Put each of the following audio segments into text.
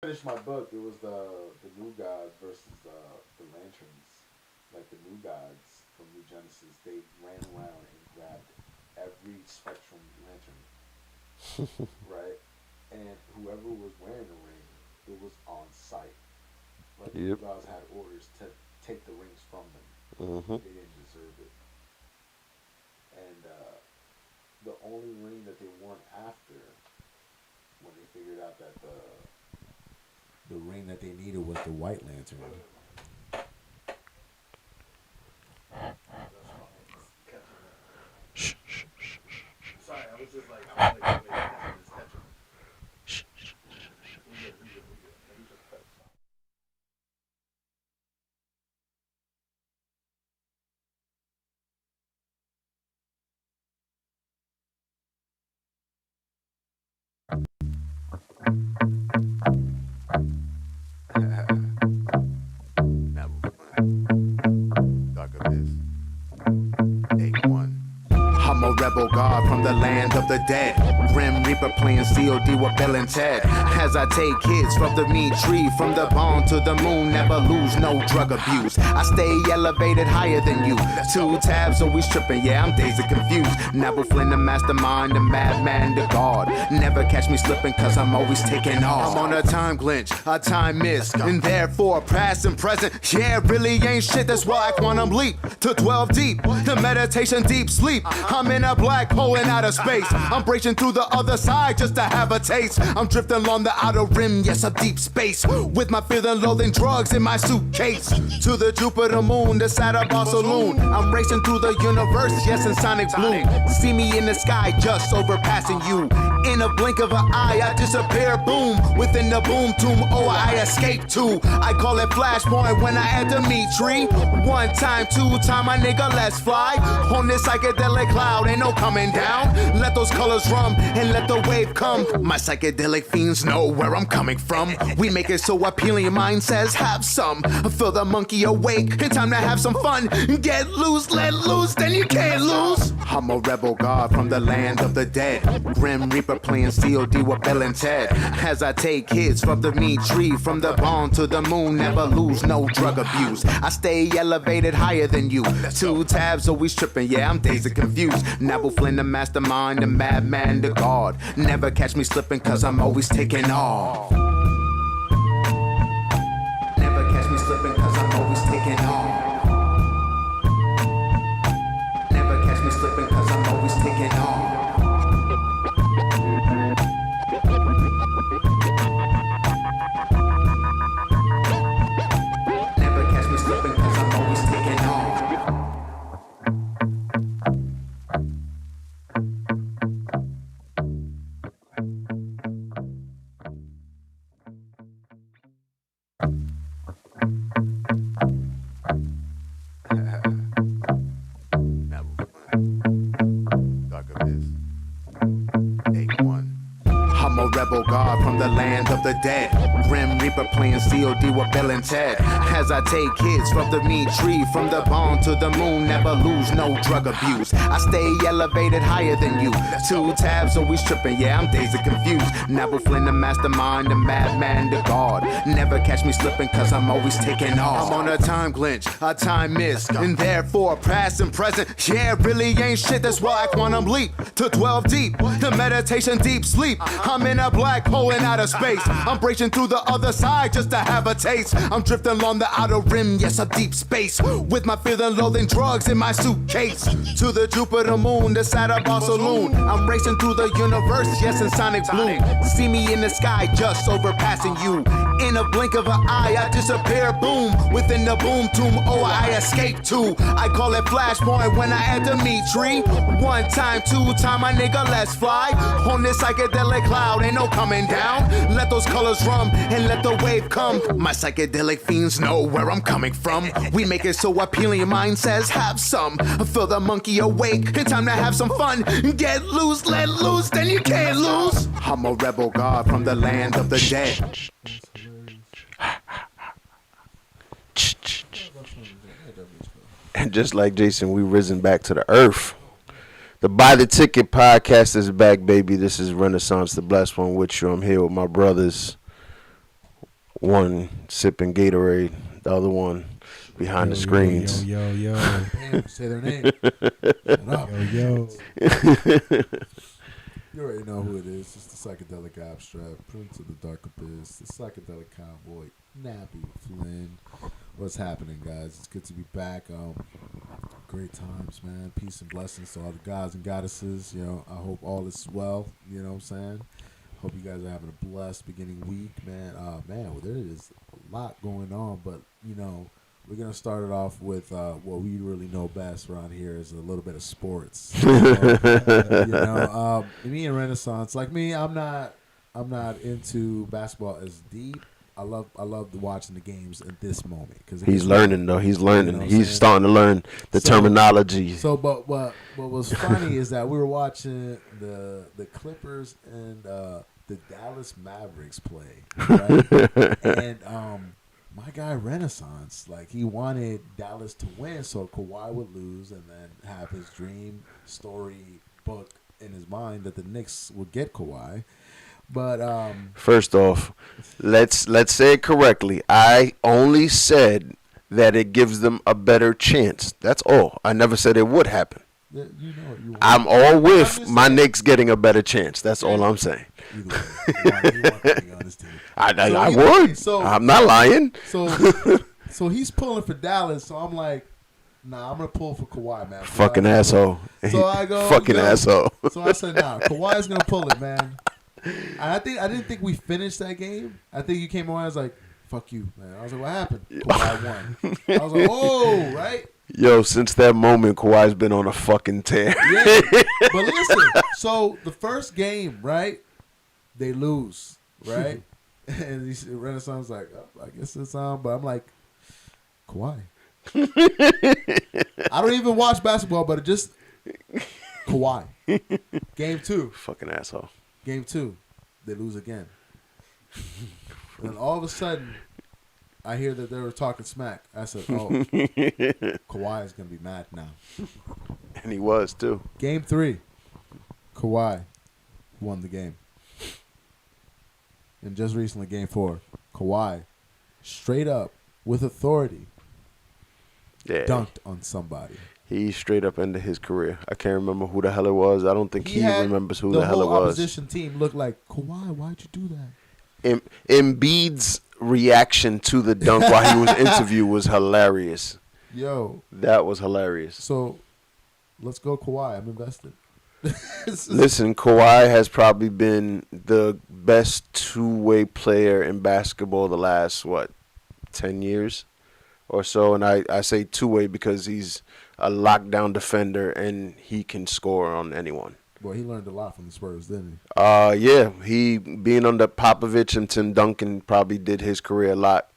Finished my book. It was the new gods versus the lanterns. Like the new gods from New Genesis, they ran around and grabbed every Spectrum lantern, right? And whoever was wearing the ring, it was on sight. Like the new Yep. gods had orders to take the rings from them. Mm-hmm. They didn't deserve it. And the only ring that they weren't after, when they figured out that the ring that they needed was the White Lantern. Sorry, I was just like, I'm a rebel god from the land of the dead. Grim Reaper playing COD with Bill and Ted. As I take kids from the meat tree, from the bone to the moon, never lose no drug abuse. I stay elevated higher than you. Two tabs always tripping, yeah, I'm dazed and confused. Neville Flynn, the mastermind, the madman, the god. Never catch me slipping, cause I'm always taking off. I'm on a time glitch, a time miss, and therefore past and present. Yeah, really ain't shit, that's why I quantum leap to 12 deep. The meditation deep sleep. I'm in a black hole in outer space. I'm breaking through the other side just to have a taste. I'm drifting along the outer rim, yes, a deep space. With my fear and loathing drugs in my suitcase. To the Jupiter moon, the Saturn bar saloon. I'm racing through the universe, yes, in sonic blue. See me in the sky, just overpassing you. In a blink of an eye, I disappear, boom. Within the boom tomb, oh, I escape too. I call it flashpoint when I add Dimitri. One time, two time, my nigga, let's fly. On this psychedelic cloud, ain't no coming down. Let those colors run and let the wave come. My psychedelic fiends know where I'm coming from. We make it so appealing, your mind says have some. Feel the monkey awake, it's time to have some fun. Get loose, let loose, then you can't lose. I'm a rebel god from the land of the dead. Grim Reaper playing COD with Bill and Ted. As I take kids from the meat tree, from the bone to the moon, never lose no drug abuse. I stay elevated higher than you. Two tabs always tripping, yeah, I'm dazed and confused. Neville Flynn, the mastermind, the madman, the god. Never catch me slipping, cause I'm always taking off. Never catch me slipping, cause I'm always taking off. Never catch me slipping, cause I'm always taking off. Never catch me slipping, cause I'm always taking off. I'm a rebel god from the land of the dead. Grim Reaper playing COD with Bill and Ted. As I take kids from the meat tree, from the bone to the moon, never lose no drug abuse. I stay elevated higher than you. Two tabs always tripping, yeah, I'm dazed and confused. Neville Flynn, the mastermind, the madman, the god. Never catch me slipping, cause I'm always taking off. I'm on a time glitch, a time miss, and therefore past and present. Yeah, really ain't shit, that's why I quantum leap to 12 deep. The meditation deep sleep. I'm in a black hole in outer space. I'm breaking through the other side just to have a taste. I'm drifting along the outer rim, yes, a deep space. With my fear and loathing drugs in my suitcase. To the Jupiter moon, the Saturn bar saloon. I'm racing through the universe, yes, in sonic blue. See me in the sky, just overpassing you. In a blink of an eye, I disappear, boom. Within the boom tomb, oh, I escape too. I call it flashpoint when I add Dimitri. One time, two time, my nigga, let's fly. On this psychedelic cloud, ain't no coming down. Let those colors run and let the wave come. My psychedelic fiends know where I'm coming from. We make it so appealing, your mind says have some. Feel the monkey awake, it's time to have some fun. Get loose, let loose, then you can't lose. I'm a rebel god from the land of the dead. And just like Jason, we risen back to the earth. The Buy the Ticket podcast is back, baby. This is Renaissance, the blessed one with you. I'm here with my brothers. one sipping Gatorade, the other one behind the screens. Yo. Damn, say their name. Shut up. Yo. You already know who it is. It's the psychedelic abstract, Prince of the Dark Abyss, the psychedelic cowboy, Nappy Flynn. What's happening, guys? It's good to be back. Great times, man. Peace and blessings to all the gods and goddesses. You know, I hope all is well. You know what I'm saying? Hope you guys are having a blessed beginning week, man. Man, well, there is a lot going on, but you know, we're gonna start it off with what we really know best around here is a little bit of sports. Me and Renaissance, like me, I'm not into basketball as deep. I love watching the games at this moment because He's learning though. He's learning. You know He's starting to learn the terminology. So, but what was funny is that we were watching the Clippers and the Dallas Mavericks play, right? And my guy Renaissance, like he wanted Dallas to win so Kawhi would lose and then have his dream story book in his mind that the Knicks would get Kawhi. But First off, let's say it correctly. I only said that it gives them a better chance. That's all. I never said it would happen. you know what you want. I'm all with my Knicks getting a better chance. That's all I'm saying. Either way, you want to be on this team. I would. So- I'm not lying. So he's pulling for Dallas. So I'm like, nah, I'm gonna pull for Kawhi, man. Fucking So asshole. So I go, Fucking yo. asshole. So I said, nah, Kawhi's gonna pull it, man. And I didn't think we finished that game. I think you came around. I was like, fuck you, man. I was like, what happened? Kawhi won. I was like, oh, right. Yo, since that moment, Kawhi's been on a fucking tear. Yeah. But listen, so the first game, right? They lose, right? And Renaissance like, oh, I guess it's on. But I'm like, Kawhi. I don't even watch basketball, but it just Kawhi. Game 2. Fucking asshole. Game 2. They lose again. And all of a sudden, I hear that they were talking smack. I said, oh, Kawhi is going to be mad now. And he was, too. Game 3. Kawhi won the game. And just recently, Game 4. Kawhi, straight up, with authority, Yeah. dunked on somebody. He straight up ended his career. I can't remember who the hell it was. I don't think he had remembers who the hell it whole was. opposition team looked like, Kawhi, why'd you do that? Embiid's reaction to the dunk while he was interviewed was hilarious. Yo, That was hilarious. so let's go Kawhi. I'm invested. Listen, Kawhi has probably been the best two-way player in basketball the last, 10 years or so? And I say two-way because he's a lockdown defender and he can score on anyone. Boy, he learned a lot from the Spurs, didn't Yeah, he being under Popovich and Tim Duncan probably did his career a lot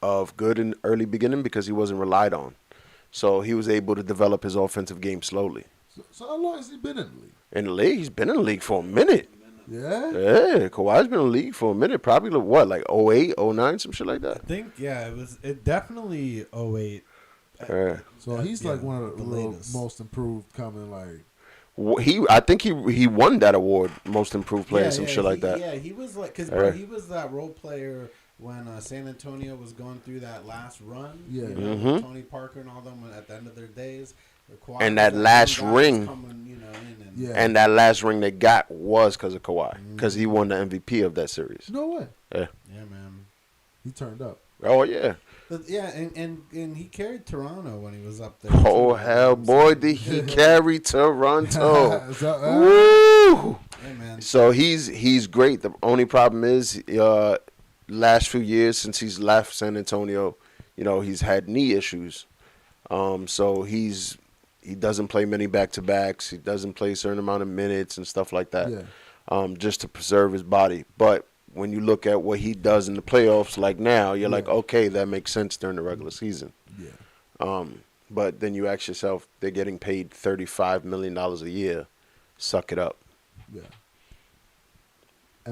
of good in early beginning because he wasn't relied on. So he was able to develop his offensive game slowly. he? So how long has he been in the league? In the league, he's been in the league for a minute. Yeah? Yeah, Kawhi's been in the league for a minute. Probably like 08, 09, some shit like I that. think it definitely 08. Yeah. So he's like one of the latest. most improved coming, like, I think he won that award, most improved player, some shit like that. Yeah, he was like, because Alright. he was that role player when San Antonio was going through that last run. Yeah. You know, Mhm. Tony Parker and all them at the end of their days. Kawhi And was that young last guy ring. coming, you know, in and Yeah. And that last ring they got was because of Kawhi, because he won the MVP of that series. no way. yeah, man. He turned up. Oh yeah. But yeah, and he carried Toronto when he was up there. Oh too. hell, boy, did he carry Toronto? Is that- Woo! Yeah, man. So he's great. The only problem is, last few years since he's left San Antonio, he's had knee issues. So he doesn't play many back-to-backs. He doesn't play a certain amount of minutes and stuff like that, Yeah. just to preserve his body. But when you look at what he does in the playoffs, like now, you're like, okay, that makes sense during the regular season. Yeah. But then you ask yourself, they're getting paid $35 million a year. Suck it up. Yeah.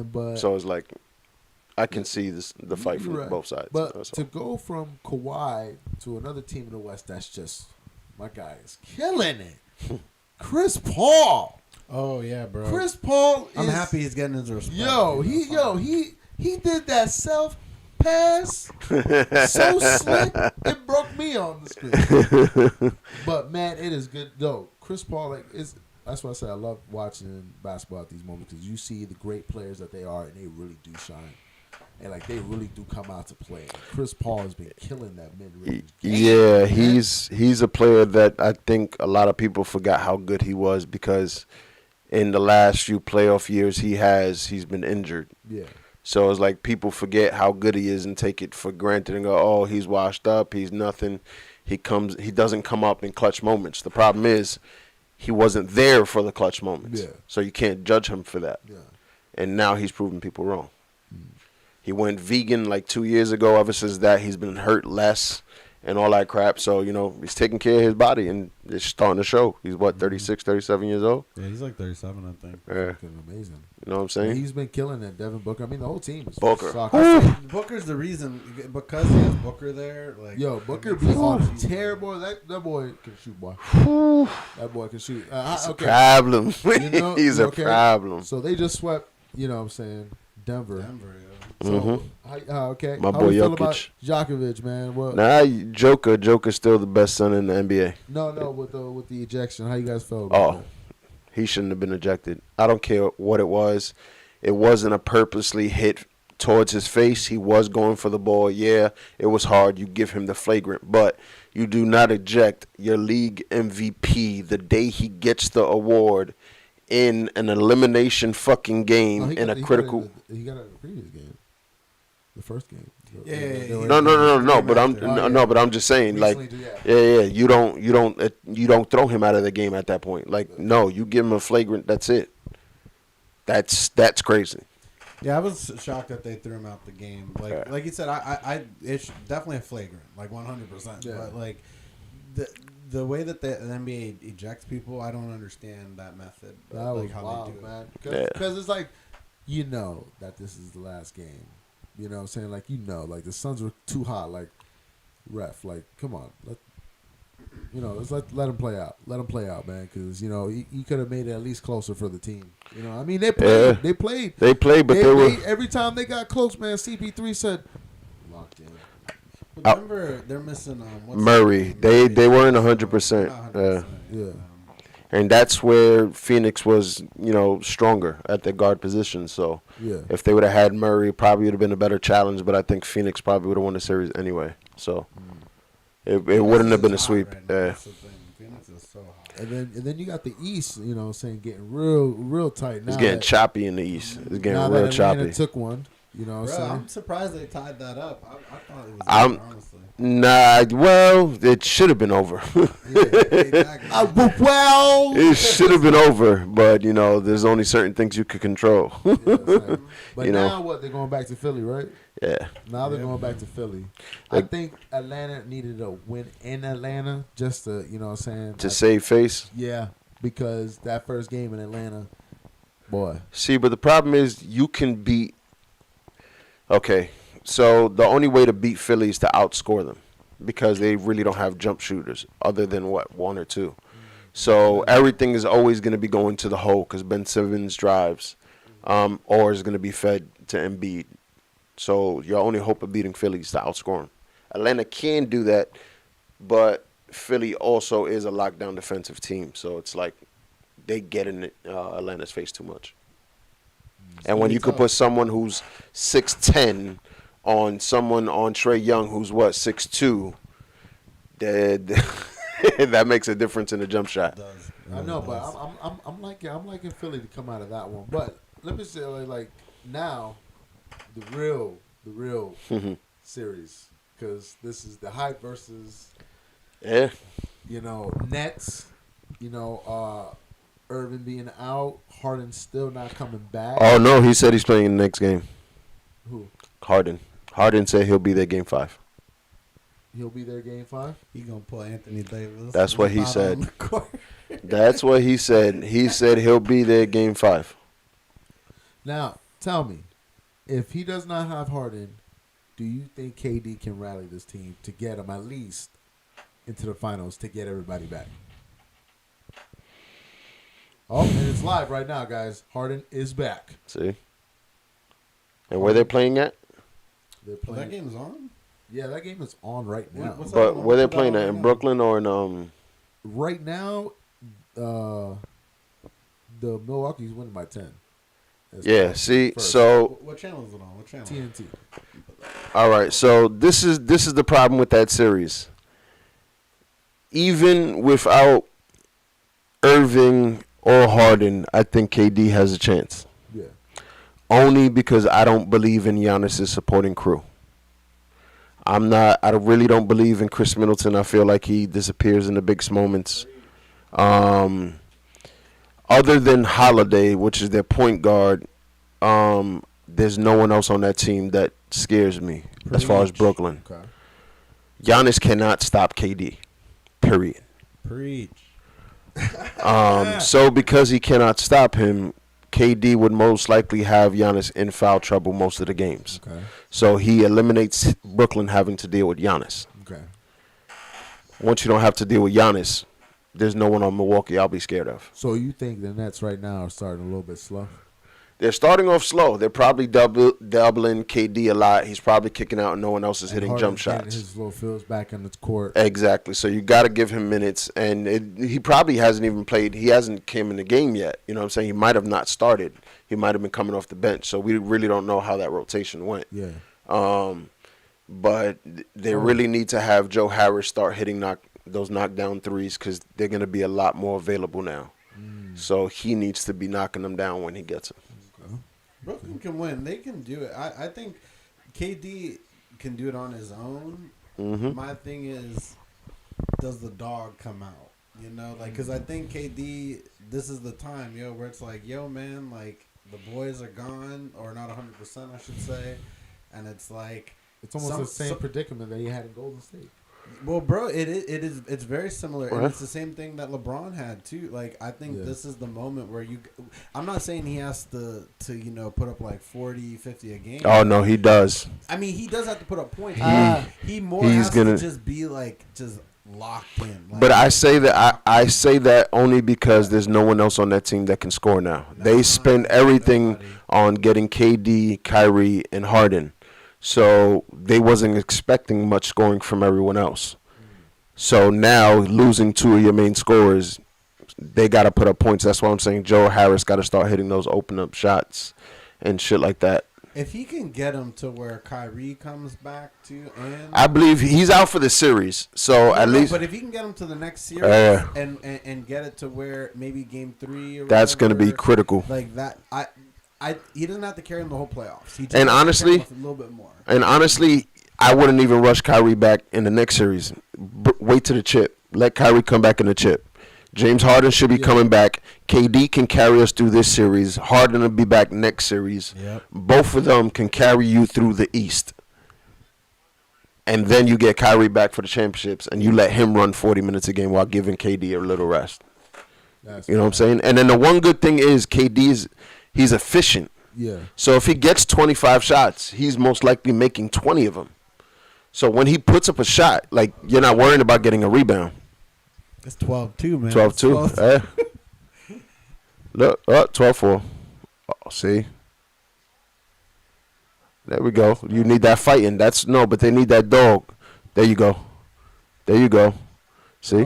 But So it's like, I can see the fight from you're right. both sides. But That's to all. go from Kawhi to another team in the West, that's just, my guy is killing it. Chris Paul. Oh yeah, bro. Chris Paul is, I'm happy he's getting his respect. Yo, you know, he did that self pass so slick it broke me on the screen. But man, it is good though. Chris Paul, like, is that's why I say I love watching basketball at these moments because you see the great players that they are, and they really do shine, and like they really do come out to play. Chris Paul has been killing that mid-range game. Yeah, man. he's a player that I think a lot of people forgot how good he was because in the last few playoff years he's been injured. Yeah. So it's like people forget how good he is and take it for granted and go, oh, he's washed up, he's nothing. He doesn't come up in clutch moments. The problem is he wasn't there for the clutch moments. Yeah. So you can't judge him for that. Yeah. And now he's proving people wrong. He went vegan like 2 years ago. Ever since that, he's been hurt less and all that crap. So, he's taking care of his body, and it's starting to show. He's, 36, 37 years old? Yeah, he's like 37, I think. Yeah. Fucking amazing. You know what I'm And saying? he's been killing it. Devin Booker. I mean, the whole team is Booker. shocking. Booker's the reason because he has Booker there. Like, Yo, Booker it be makes on sense. a terrible. That boy can shoot, boy. That boy can shoot. It's a Okay. problem. You know, He's a okay. problem. So they just swept. You know what I'm saying? Denver. Denver, yeah. So, okay. My How boy we feel Jokic. about Djokovic, man? What? Nah, Joker's still the best center in the NBA. No, with the ejection. How you guys feel about Oh, he shouldn't have been ejected. I don't care what it was. It wasn't a purposely hit towards his face. He was going for the ball. Yeah, it was hard. You give him the flagrant, but you do not eject your league MVP the day he gets the award in an elimination fucking game that? in a critical. He got it in the previous game. The first game. Yeah. No. But I'm Oh, yeah. no, but I'm just saying, like, Recently, yeah. yeah. You don't throw him out of the game at that point. Like, no, you give him a flagrant. That's it. That's crazy. Yeah, I was shocked that they threw him out the game. Like you said, it's definitely a flagrant, like 100%. Yeah. But like the way that the NBA ejects people, I don't understand that method. That like was how wild, they do man. Yeah. Because it's like, that this is the last game. You know what I'm saying? Like, like the Suns were too hot. Like, ref, like, come on. Let's let him play out. Let him play out, man. Because, he could have made it at least closer for the team. I mean, they played. Yeah. They played. They played, but they were. Every time they got close, man, CP3 said, locked in. But Denver, they're missing what's Murray. his name? They weren't Not 100%. 100%. Yeah. And that's where Phoenix was, stronger at the guard position. So Yeah. if they would have had Murray, probably would have been a better challenge. But I think Phoenix probably would have won the series anyway. So it wouldn't have been a Phoenix is sweep. hot right now. Yeah. That's the thing. Phoenix is so hot. And then you got the East, saying getting real tight now. It's getting that- choppy in the East. It's getting now real that Atlanta choppy. took one, you know what Bro, I'm I'm saying? surprised they tied that up. I thought it was I'm- over, honestly. Nah, well, it should have been over. Yeah, exactly. Well, It should have been over, but there's only certain things you could control. Yeah, it's like- but You know. now what? They're going back to Philly, right? Yeah, Now they're Yeah. going back to Philly. I Like- think Atlanta needed a win in Atlanta just to, you know what I'm saying? to save face. Yeah, because that first game in Atlanta, boy. See, but the problem is you can beat. Okay, so the only way to beat Philly is to outscore them because they really don't have jump shooters other than one or two. So everything is always going to be going to the hole because Ben Simmons drives, or is going to be fed to Embiid. So your only hope of beating Philly is to outscore them. Atlanta can do that, but Philly also is a lockdown defensive team. So it's like they get in Atlanta's face too much. And when you could put someone who's 6'10" on someone on Trae Young who's 6'2", that makes a difference in the jump shot. It does. I know, but I'm liking Philly to come out of that one. But let me say, like now, the real series, because this is the hype versus Yeah. Nets. Irvin being out, Harden still not coming back. Oh no, he said he's playing in the next game. Who? Harden. Harden said he'll be there game 5. He'll be there game 5. He gonna put Anthony Davis. That's what he out said. on the court. That's what he said. He said he'll be there game 5. Now, tell me, if he does not have Harden, do you think KD can rally this team to get him at least into the finals to get everybody back? Oh, and it's live right now, guys. Harden is back. See? And where they're playing at? They're Oh, playing. that game's on. Yeah, that game is on right now. What's But that where they one? playing that, in Brooklyn or in Right now, the Milwaukee's winning by 10. That's Yeah, see, first. so What channel is it on? What channel? TNT. all right, so this is the problem with that series. Even without Irving or Harden, I think KD has a chance. Yeah. Only because I don't believe in Giannis' supporting crew. I really don't believe in Chris Middleton. I feel like he disappears in the biggest moments. Other than Holiday, which is their point guard, there's no one else on that team that scares me as far as Brooklyn. Okay. Giannis cannot stop KD, period. Preach. So because he cannot stop him, KD would most likely have Giannis in foul trouble most of the games. Okay. So he eliminates Brooklyn having to deal with Giannis. Okay. Once you don't have to deal with Giannis, there's no one on Milwaukee I'll be scared of. So you think the Nets right now are starting a little bit slow? They're starting off slow. They're probably doubling KD a lot. He's probably kicking out and no one else is hitting Harden jump getting shots. His little feels back on the court. Exactly. So you got to give him minutes. And he probably hasn't even played. He hasn't came in the game yet. You know what I'm saying? He might have not started. He might have been coming off the bench. So we really don't know how that rotation went. Yeah. But they really need to have Joe Harris start hitting those knockdown threes because they're going to be a lot more available now. So he needs to be knocking them down when he gets them. Brooklyn can win. They can do it. I think KD can do it on his own. Mm-hmm. My thing is, does the dog come out? You know, like, because I think KD, this is the time, where it's like, man, like, the boys are gone, or not 100%, I should say. And it's like, It's almost the same predicament that he had in Golden State. well, bro, it's very similar, and What? it's the same thing that LeBron had too. Like, I think Yeah. this is the moment where I'm not saying he has to put up like 40, 50 a game. Oh, no, he does. I mean, he does have to put up points. He more he's has gonna- to just be like just locked in. Like, But I say that only because there's no one else on that team that can score now. They spend everything nobody. on getting KD, Kyrie, and Harden. So they wasn't expecting much scoring from everyone else. So now losing two of your main scorers, they got to put up points. That's why I'm saying Joe Harris got to start hitting those open up shots and shit like that. if he can get him to where Kyrie comes back to, and I believe he's out for the series. So at least but if he can get him to the next series and get it to where maybe game 3 or that's going to be whatever, critical. like that. He doesn't have to carry him the whole playoffs. He just And has to honestly- carry him a little bit more. And honestly, I wouldn't even rush Kyrie back in the next series. Wait to the chip. Let Kyrie come back in the chip. James Harden should be coming back. KD can carry us through this series. Harden will be back next series. Yep. Both of them can carry you through the East. And then you get Kyrie back for the championships, and you let him run 40 minutes a game while giving KD a little rest. You know what I'm saying? And then the one good thing is he's efficient. Yeah. So if he gets 25 shots, he's most likely making 20 of them. So when he puts up a shot, like, you're not worrying about getting a rebound. It's 12-2, man. 12-2. Look, 12-4. Oh, see? There we go. You need that fighting. But they need that dog. There you go. There you go. See?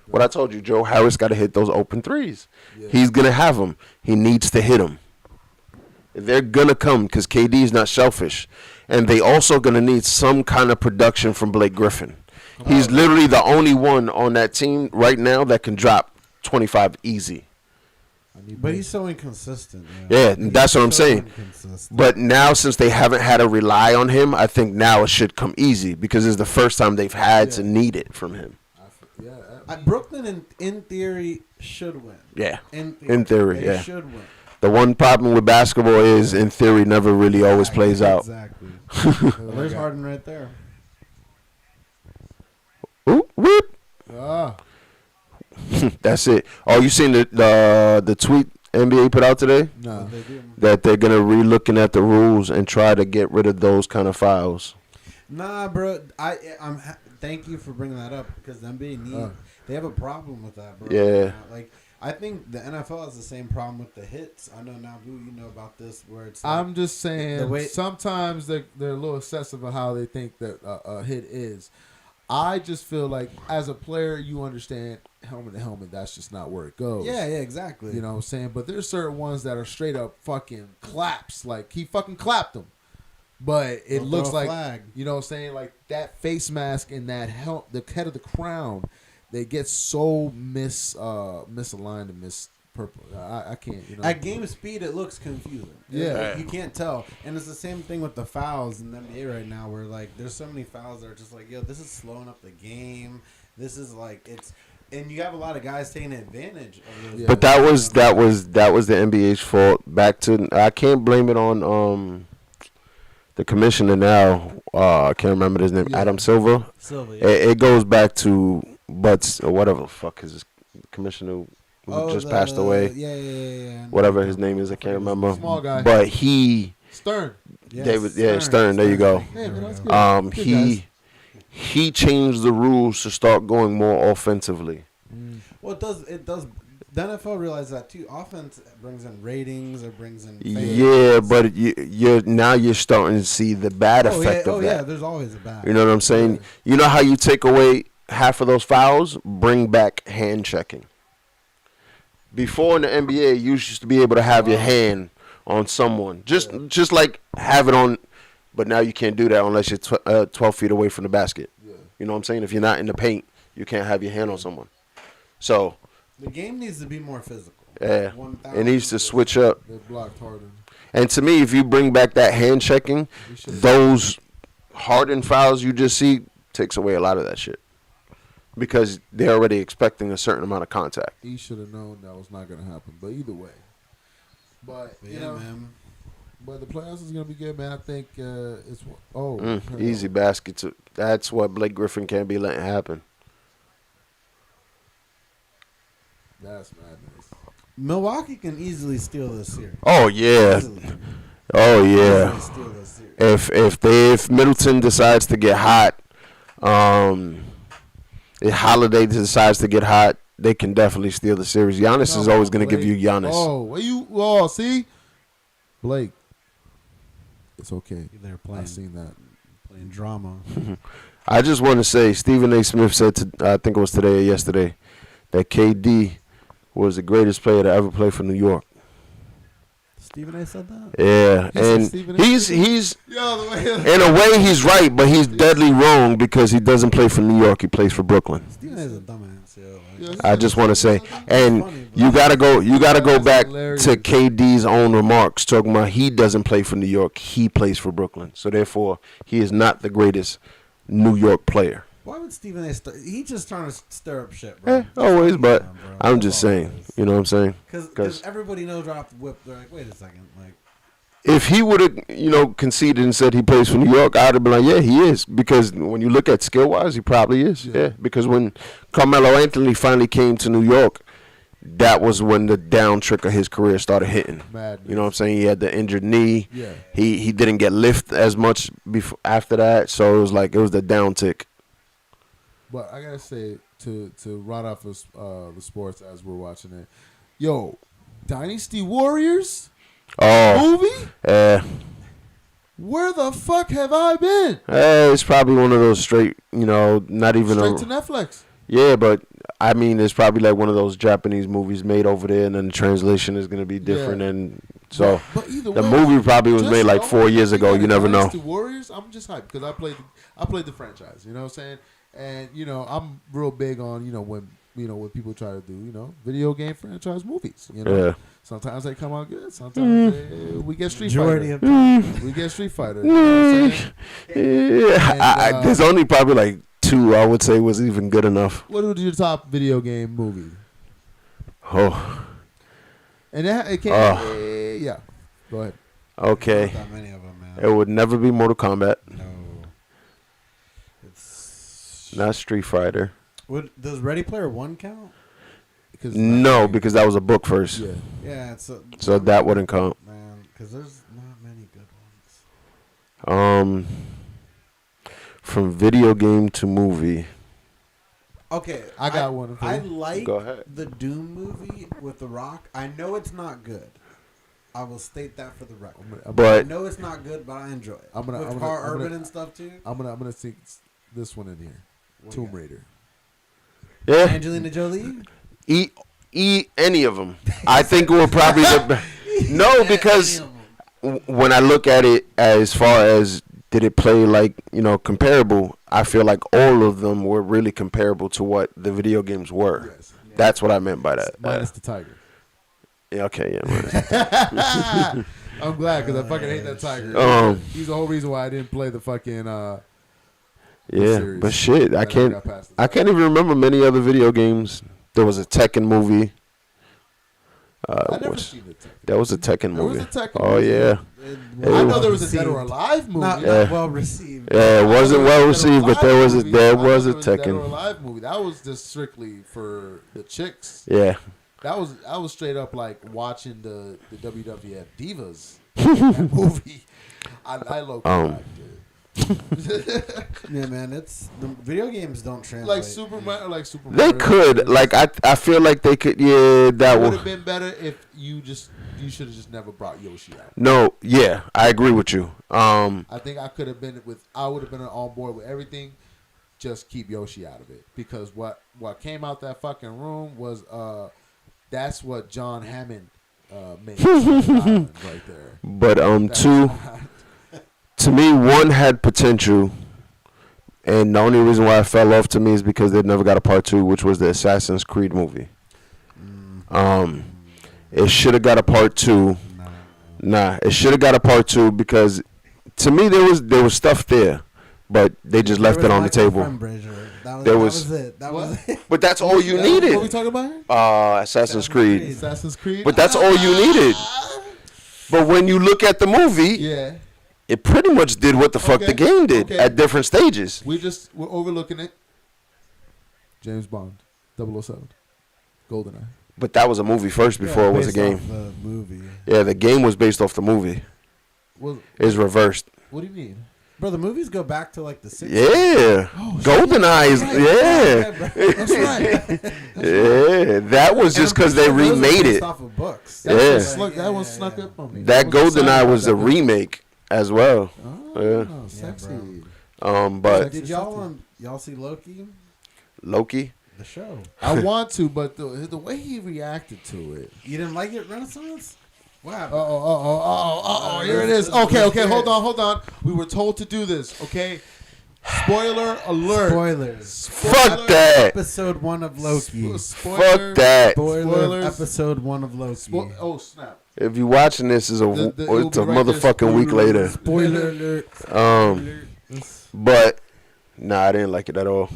What I told you, Joe Harris got to hit those open threes. Yeah. He's going to have them. He needs to hit them. They're going to come because KD is not selfish. And they also going to need some kind of production from Blake Griffin. He's literally the only one on that team right now that can drop 25 easy. But he's so inconsistent. Yeah, and that's what I'm saying. Inconsistent. But now, since they haven't had to rely on him, I think now it should come easy because it's the first time they've had to need it from him. Brooklyn, in theory, should win. Yeah, In theory, they yeah. should win. The one problem with basketball is, in theory, never really always plays out. Exactly. There's Harden right there. Ooh, whoop. That's it. Oh, you seen the tweet NBA put out today? No. They do. That they're gonna re-looking at the rules and try to get rid of those kind of fouls. Nah, bro. Thank you for bringing that up because the NBA they have a problem with that, bro. Yeah. Like I think the NFL has the same problem with the hits. I know Nabu, you know about this, where it's. I'm just saying, the way- sometimes they're a little excessive of how they think that a hit is. I just feel like as a player, you understand helmet to helmet. That's just not where it goes. Yeah, exactly. You know what I'm saying? But there's certain ones that are straight up fucking claps. Like he fucking clapped them. But it They'll looks throw a like, flag. you know what I'm saying? Like that face mask and that the head of the crown, they get so misaligned and mispurple. I can't, you know. At game speed, it looks confusing. Yeah. You can't tell. And it's the same thing with the fouls in the NBA right now, where like there's so many fouls that are just like, yo, this is slowing up the game. This is like it's, and you have a lot of guys taking advantage of those. Yeah. But that was the NBA's fault. Back to I can't blame it on the commissioner now. I can't remember his name. Yeah. Adam Silver. Silver. It goes back to Butts or whatever the fuck his commissioner who just passed away. Yeah. Whatever his name is, I can't remember. Small guy. But he Stern. Yes, Stern. There you go. Hey, man, that's good. Good guys. He changed the rules to start going more offensively. Well, it does. The NFL realized that too. Offense brings in ratings, it brings in. fans. Yeah, but you're starting to see the bad effect of that. Yeah, there's always a bad. You know what I'm saying? You know how you take away half of those fouls, bring back hand checking. Before in the NBA, you used to be able to have your hand on someone, just like have it on, but now you can't do that unless you're 12 feet away from the basket. Yeah. You know what I'm saying? If you're not in the paint, you can't have your hand on someone. So The game needs to be more physical. yeah, 1,000%. it needs to switch up. They blocked harder. And to me, if you bring back that hand checking, He should've- those hardened fouls you just see takes away a lot of that shit. Because they're already expecting a certain amount of contact. He should have known that was not going to happen. But either way. But, But you yeah, know, man. but the playoffs is going to be good, man. I think it's hell. Easy baskets. That's what Blake Griffin can't be letting happen. That's madness. Milwaukee can easily steal this series. Oh yeah. Easily. Oh yeah. Easily steal this series. If Middleton decides to get hot, if Holiday decides to get hot, they can definitely steal the series. Giannis is always going to give you Giannis. See? Blake. It's okay. They're I've playing seen that. drama. I just want to say Stephen A. Smith said, I think it was today or yesterday, that KD was the greatest player to ever play for New York. Stephen A. said that? Yeah, He said and Stephen A. he's Yo, the way in a way he's right, but he's deadly wrong because he doesn't play for New York. He plays for Brooklyn. Stephen A. is a dumbass. Yo. Yeah. I just want to say, and funny, but- you gotta go That's back hilarious. to KD's own remarks talking about he doesn't play for New York. He plays for Brooklyn. So therefore, he is not the greatest New York player. Why would Stephen A. He just trying to stir up shit, bro. Always, but Yeah, bro. I'm That's just all it saying. is. You know what I'm saying? 'Cause everybody knows right off the whip. They're like, wait a second, like. If he would have, conceded and said he plays for New York, I'd have been like, yeah, he is. Because when you look at skill-wise, he probably is. Yeah. Yeah. Because when Carmelo Anthony finally came to New York, that was when the down trick of his career started hitting. Madness. You know what I'm saying? He had the injured knee. Yeah. He didn't get lift as much after that. So it was the down tick. But I gotta say, to run off of the sports as we're watching it, yo, Dynasty Warriors Oh, movie? Where the fuck have I been? it's probably one of those straight, not even Straight to Netflix. Yeah, but I mean, it's probably like one of those Japanese movies made over there, and then the translation is gonna be different, Yeah. and so But either the way, movie probably was just made like know 4 years we ago. got You never know. Dynasty Warriors. I'm just hyped because I played the franchise. You know what I'm saying? And I'm real big on when people try to do video game franchise movies. Yeah. Sometimes they come out good. Sometimes we get Street Majority Fighter. of We get Street Fighter. You know what I'm saying? Yeah, And, there's only probably like 2 I would say was even good enough. What was your top video game movie? Oh, And it came. Yeah. Go ahead. okay. Not that many of them, man. It would never be Mortal Kombat, No. It's. not Street Fighter. Does Ready Player One count? Because No, because that was a book first, Yeah. Yeah, it's. so that wouldn't count. Man, because there's not many good ones. From video game to movie. Okay, I got one for I you. like Go ahead. the Doom movie with The Rock. I know it's not good. I will state that for the record. I But know it's not good, but I enjoy it. I'm gonna- with I'm Carl gonna- I'm Urban gonna- and stuff too. I'm gonna stick this one in here. What Tomb you got? Raider. yeah, Angelina Jolie. eat any of them. I think it will probably no, because when I look at it as far as did it play like comparable, I feel like all of them were really comparable to what the video games were. Yes. That's what I meant by that. Minus the tiger. Yeah, okay, yeah. I'm glad because I fucking hate that tiger. He's the whole reason why I didn't play the fucking. Yeah, series. but shit, I I never got can't. past the I can't even remember many other video games. There was a Tekken movie. I never seen the Tekken. That was a Tekken There was movie. a Tekken Oh movie. yeah, I know there was a Dead or Alive movie. Not Yeah. well received. yeah. It wasn't well received, but there was a Dead or Tekken. Alive movie. That was just strictly for the chicks. Yeah, I was straight up like watching the WWF Divas that movie. I low-key liked it. Yeah, man, it's the video games don't translate. Like Superman, they could. Like I feel like they could. Yeah, that It would would. have been better if you should have just never brought Yoshi out. No, yeah, I agree with you. I think I could have been I would have been on board with everything. Just keep Yoshi out of it because what came out that fucking room was that's what John Hammond made right there. But That's two. not- To me, one had potential, and the only reason why it fell off to me is because they never got a part 2, which was the Assassin's Creed movie. It should have got a part 2. Nah, it should have got a part 2 because, to me, there was stuff there, but they just left it on the table. There That was- was it. That was it. But that's all you What we needed. talking about here? Assassin's Creed. Assassin's Creed. But that's all you needed. But when you look at the movie, Yeah, it pretty much did what the fuck the Okay, game did okay. at different stages. we're overlooking it. James Bond, 007, GoldenEye. But that was a movie first before it was a Based game. off the movie. Yeah, the game was based off the movie. Well, It's reversed. what do you mean? Bro, the movies go back to like the 60s. Yeah. GoldenEye is, yeah. That's right. Yeah. That was just because they Those are remade based it. off of books. Yeah. That one snuck up on me. That I was excited GoldenEye about was that a one. remake as well. Oh, Yeah. sexy. But Did y'all see Loki? Loki? The show. I want to, but the way he reacted to it. You didn't like it, Renaissance? What happened? Here it is. Okay, hold on. We were told to do this, okay? Spoiler alert. Spoilers. Fuck that. Episode 1 of Loki. Fuck that. Spoilers. Episode 1 of Loki. Oh, snap. If you're watching this, it'll It'll it's be a right there. motherfucking week later. Spoiler alert. But nah, I didn't like it at all.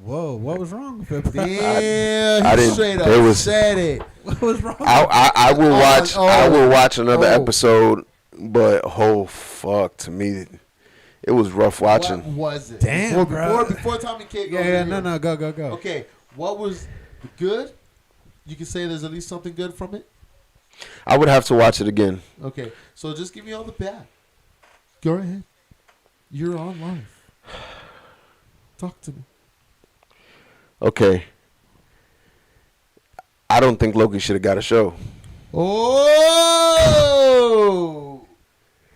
Whoa, what was wrong with it? Yeah, I he didn't- straight there up was- said it. What was wrong? I will watch. I will watch another oh. episode, but oh fuck, to me, it was rough watching. What was it? Damn, before Tommy K goes Yeah, in no, here. go. Okay, what was good? You can say there's at least something good from it. I would have to watch it again. Okay, so just give me all the bad. Go ahead. You're on live. Talk to me. Okay. I don't think Loki should have got a show. Oh!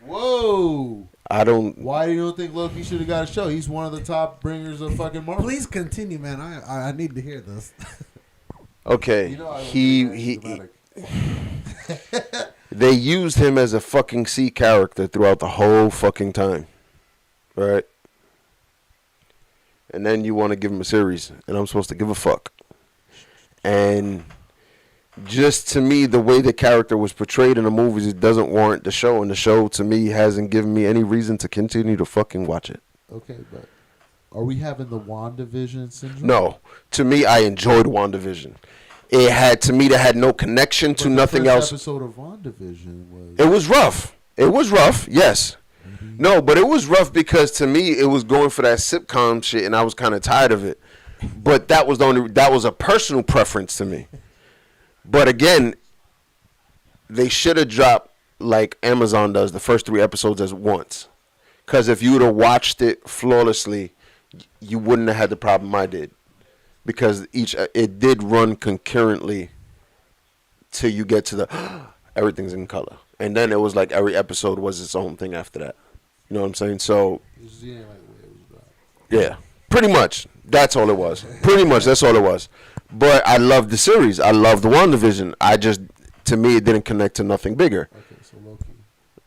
Whoa! I don't. Why do you don't think Loki should have got a show? He's one of the top bringers of fucking Marvel. Please continue, man. I need to hear this. Okay. You know I he dramatic. they used him as a fucking C character throughout the whole fucking time. Right? And then you want to give him a series, and I'm supposed to give a fuck. And just to me, the way the character was portrayed in the movies, it doesn't warrant the show. And the show, to me, hasn't given me any reason to continue to fucking watch it. Okay, but are we having the WandaVision syndrome? No. To me, I enjoyed WandaVision. It had, to me, that had no connection to But the nothing first else. Episode of WandaVision was. It was rough. It was rough, yes. No, but it was rough because to me it was going for that sitcom shit, and I was kind of tired of it. But that was a personal preference to me. But again, they should have dropped like Amazon does the first 3 episodes at once. Because if you would have watched it flawlessly, you wouldn't have had the problem I did. because it did run concurrently till you get to the everything's in color, and then it was like every episode was its own thing after that. You know what I'm saying? So yeah, pretty much that's all it was. Pretty much that's all it was. But I loved the series. I loved WandaVision. To me, it didn't connect to nothing bigger. Okay, so Loki.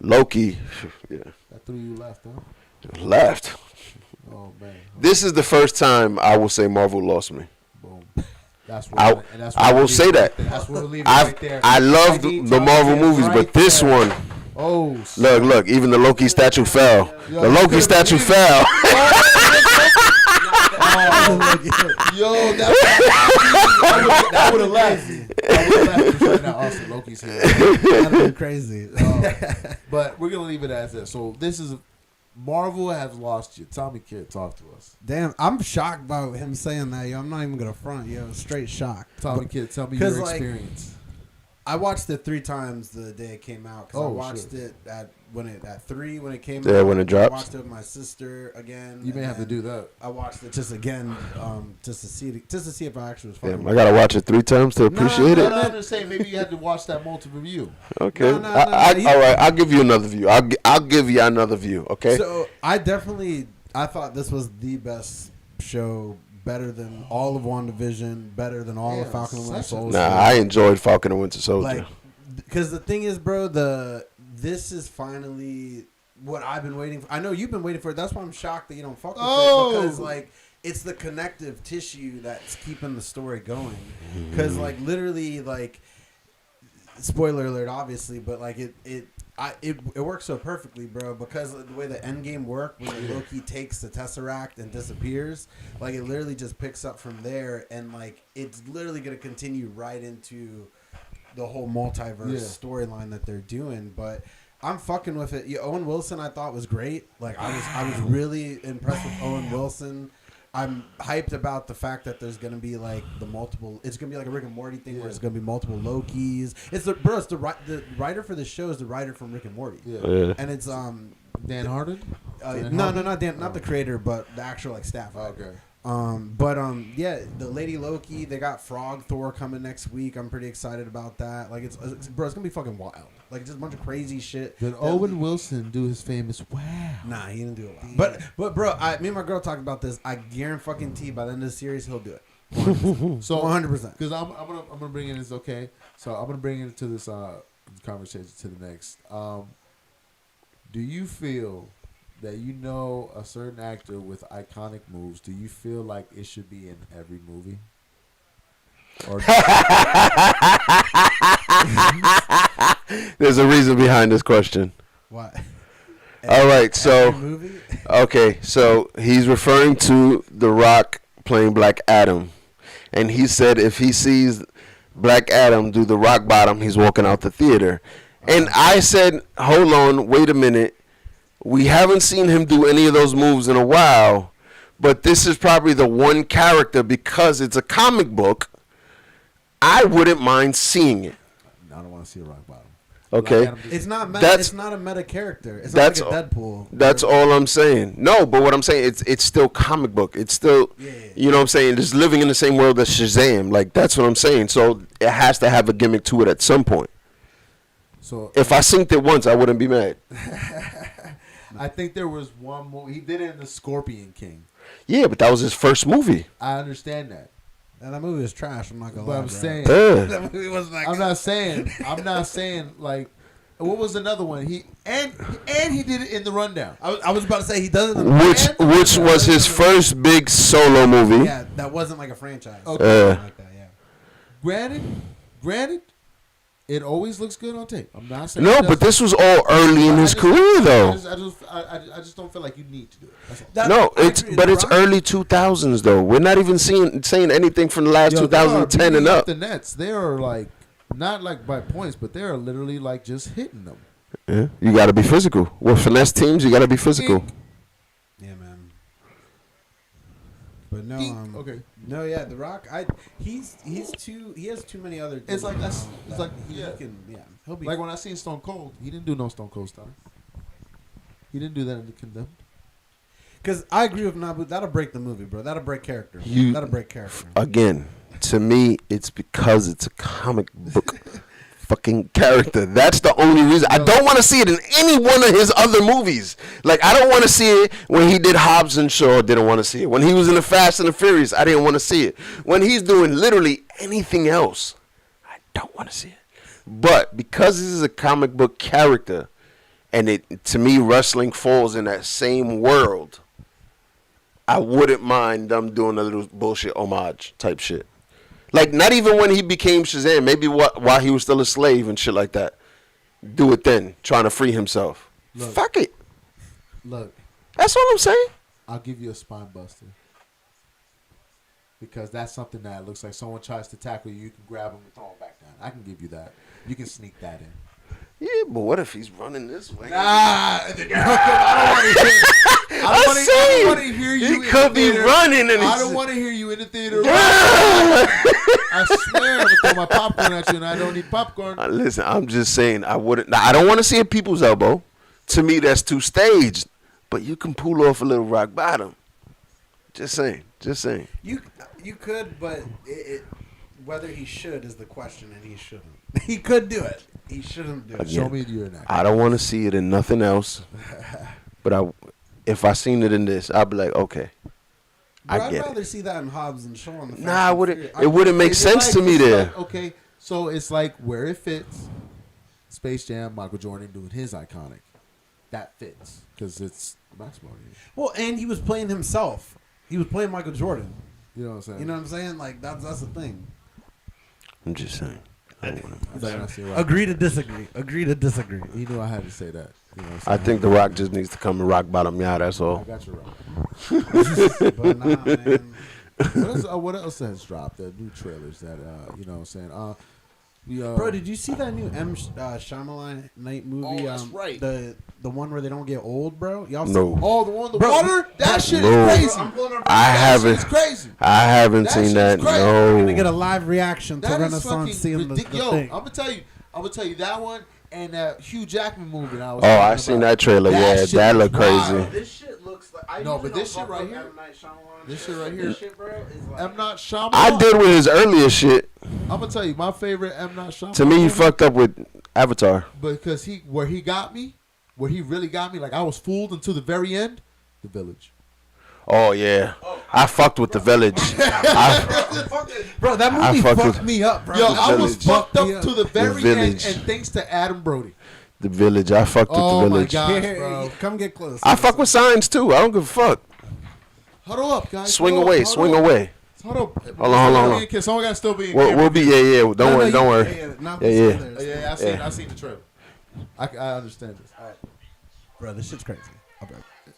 Loki, yeah, That threw you left, huh? left. Oh man. This is the first time I will say Marvel lost me. Boom. That's where I will say that. That's where we'll leave it right there. I loved the Marvel movies, but this one, Oh, look, even the Loki statue fell. The Loki statue fell. Yo, that would have left. I would have left. Now, also, Loki's here. That'd be crazy. But we're gonna leave it as that. So this is Marvel has lost you. Tommy Kid, talk to us. Damn, I'm shocked about him saying that, yo. I'm not even gonna front, yo. Straight shock. Tommy Kid, tell me your 'cause, like, experience. I watched it 3 times the day it came out. Cause I Oh, watched shit. it at 3 when it came Yeah, out. when it I drops. watched it with my sister again. You may and have to then do that. I watched it just again, just to see if I actually was fucking. Damn, I gotta watch it 3 times to appreciate No, it. no, I'm just saying maybe you had to watch that multiple view. Okay, No, all right. I'll give you another view. I'll give you another view. Okay. So I thought this was the best show, better than all of WandaVision, better than all of Yeah, Falcon and Winter such a- Soldier. Nah, I enjoyed Falcon and Winter Soldier. Like, because the thing is, bro, this is finally what I've been waiting for. I know you've been waiting for it. That's why I'm shocked that you don't fuck with it, because like it's the connective tissue that's keeping the story going. Because like literally, like, spoiler alert, obviously, but like it works so perfectly, bro, because of the way the Endgame worked, when Loki takes the Tesseract and disappears, like it literally just picks up from there, and like it's literally gonna continue right into the whole multiverse storyline that they're doing. But I'm fucking with it. Yeah, Owen Wilson I thought was great. Like I was really impressed with Owen Wilson. I'm hyped about the fact that there's gonna be like it's gonna be like a Rick and Morty thing where it's gonna be multiple Lokis. It's the writer for the show is the writer from Rick and Morty. Yeah. And it's Dan Harden? not the creator, but the actual like staff. Okay. Yeah, the Lady Loki, they got Frog Thor coming next week. I'm pretty excited about that. Like it's gonna be fucking wild. Like just a bunch of crazy shit. Did Owen Wilson do his famous wow? Nah, he didn't do a lot. But bro, me and my girl talked about this. I guarantee by the end of the series he'll do it. So 100%. Because I'm gonna bring in this. Okay, so I'm gonna bring it to this conversation to the next. Do you feel that a certain actor with iconic moves? Do you feel like it should be in every movie? Or There's a reason behind this question. What? All right, so Every movie? okay, so he's referring to The Rock playing Black Adam, and he said if he sees Black Adam do the rock bottom, he's walking out the theater. And I said, hold on, wait a minute. We haven't seen him do any of those moves in a while, but this is probably the one character, because it's a comic book, I wouldn't mind seeing it. I don't want to see a rock bottom. Okay. It's not That's- it's not a meta character. It's that's not like a Deadpool. That's all I'm saying. No, but what I'm saying, it's still comic book. It's still, you know what I'm saying, just living in the same world as Shazam. Like, that's what I'm saying. So it has to have a gimmick to it at some point. So If I synced it once, I wouldn't be mad. I think there was one more. He did it in the Scorpion King. Yeah, but that was his first movie. I understand that. And that movie was trash. I'm not gonna But lie. I'm bro. saying, That movie was not. I'm not saying like, what was another one? He did it in the Rundown. I was about to say he does it. Which was his first big solo movie. Yeah, that wasn't like a franchise. Okay. Like that, yeah. Granted, it always looks good on tape. I'm not saying No, it but doesn't. this was all early in his career, though. I just don't feel like you need to do it. That's all. No, I it's agree, but The it's Rock- early 2000s though. We're not even saying anything from the last Yo, 2010 they are and beating up. The Nets, they are like not like by points, but they are literally like just hitting them. Yeah, you got to be physical. With finesse teams, you got to be physical. Yeah, man. But no, Okay. no, yeah, The Rock. He has too many other. It's like that's things it's that like he yeah. can, he'll be Like when I seen Stone Cold, he didn't do no Stone Cold style. He didn't do that in the Condemned. Because I agree with Nabu. That'll break the movie, bro. That'll break character. You- That'll break character. Again, to me, it's because it's a comic book fucking character. That's the only reason. I don't want to see it in any one of his other movies. Like, I don't want to see it when he did Hobbs and Shaw. Didn't want to see it. When he was in the Fast and the Furious, I didn't want to see it. When he's doing literally anything else, I don't want to see it. But because this is a comic book character, and it, to me, wrestling falls in that same world, I wouldn't mind them doing a little bullshit homage type shit. Like, not even when he became Shazam. Maybe while he was still a slave and shit like that. Do it then, trying to free himself. Look. Fuck it. Look, That's all I'm saying. I'll give you a spine buster. Because that's something that looks like someone tries to tackle you. You can grab him and throw him back down. I can give you that. You can sneak that in. Yeah, but what if he's running this way? I don't want to hear you. He in could the be theater. running and I don't want to hear you in the theater. I swear I'm gonna throw my popcorn at you, and I don't need popcorn. Listen, I'm just saying I wouldn't. Now, I don't want to see a people's elbow. To me, that's too staged. But you can pull off a little rock bottom. Just saying. Just saying. You could, but whether he should is the question, and he shouldn't. He could do it. He shouldn't do it. Show me you're an actor. I don't want to see it in nothing else. But if I seen it in this, I'd be like, okay, I Bro, I'd get rather it. see that in Hobbs and Shaw. On the Nah, Fast and would it? Furious. It wouldn't make It's sense to me it's there. like, okay, so it's like where it fits. Space Jam, Michael Jordan doing his iconic. That fits because it's basketball. Well, and he was playing himself. He was playing Michael Jordan. You know what I'm saying? You know what I'm saying? Like that's the thing. I'm just saying. I don't wanna- He's like, I see why. Agree to disagree. Agree to disagree. He knew I had to say that. You know what I'm I saying? think The Rock just needs to come and rock bottom. Yeah, that's I all. got you right. But nah, man. What else has dropped? The new trailers that you know what I'm saying. Bro, did you see that new Shyamalan night movie? Oh, that's right. The one where they don't get old, bro. Y'all No. Oh, the one, the Bro, water. That shit No. is crazy. I haven't. It's crazy. I haven't That seen shit's that. crazy. We're gonna get a No. live reaction to That is Renaissance fucking seeing the ridiculous. Yo, thing. I'm gonna tell you that one and that Hugh Jackman movie. That I was Oh, talking I seen about. that trailer. Yeah, shit that was looked crazy. wild. This shit looks like No, but this shit right here. This shit right here. bro, is like M. Not Shyamalan. I did with his earlier shit. I'm gonna tell you my favorite M. Not Shyamalan. To me, you movie, fucked up with Avatar. because where he got me, where he really got me, like I was fooled until the very end. The Village. Oh yeah, I fucked with The Village. bro, that I movie fucked fucked with- me up, bro. Yo, I was Village. fucked up Yeah. to the very end, Village. and thanks to Adam Brody. The Village. I fucked with Oh The my Village. God. Here, bro. come get close. I fuck with Signs too. I don't give a fuck. Huddle up, guys. Swing Huddle up, away, huddle swing up. away. Hold up. Hold on. Someone got to still be in We'll camera. be yeah. Don't No, worry, you- don't worry. Yeah, Yeah. Yeah, I Yeah. seen the trailer. I understand this. Bro, this shit's crazy. I'll be right back.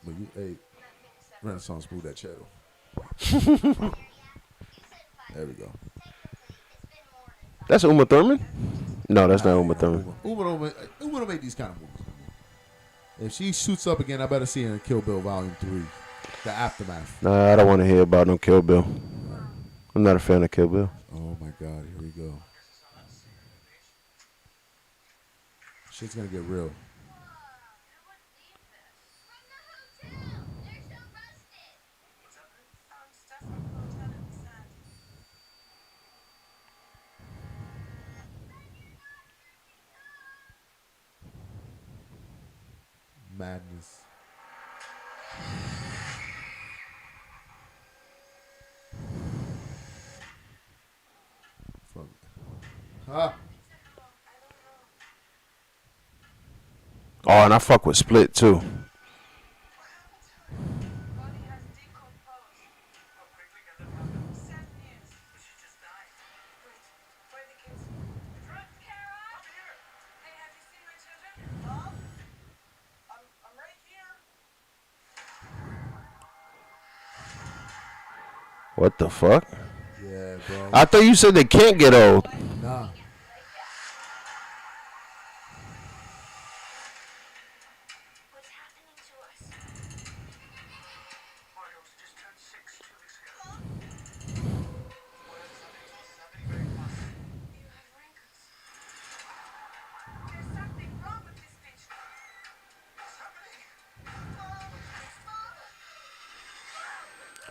But you, hey, Renaissance, move that channel. There we go. That's Uma Thurman? No, that's not Uma Thurman. Uma don't make these kind of movies. If she shoots up again, I better see her in Kill Bill Volume 3, The Aftermath. Nah, I don't want to hear about no Kill Bill. I'm not a fan of Kill Bill. Oh my God, here we go. Shit's gonna get real. Madness. From Oh, and I fuck with Split too. What the fuck? yeah, bro. I thought you said they can't get old. Nah. What's happening to us? Mario just turned 6 2 weeks ago. What is something 70 very fast? You have wrinkles. There's something wrong with this bitch.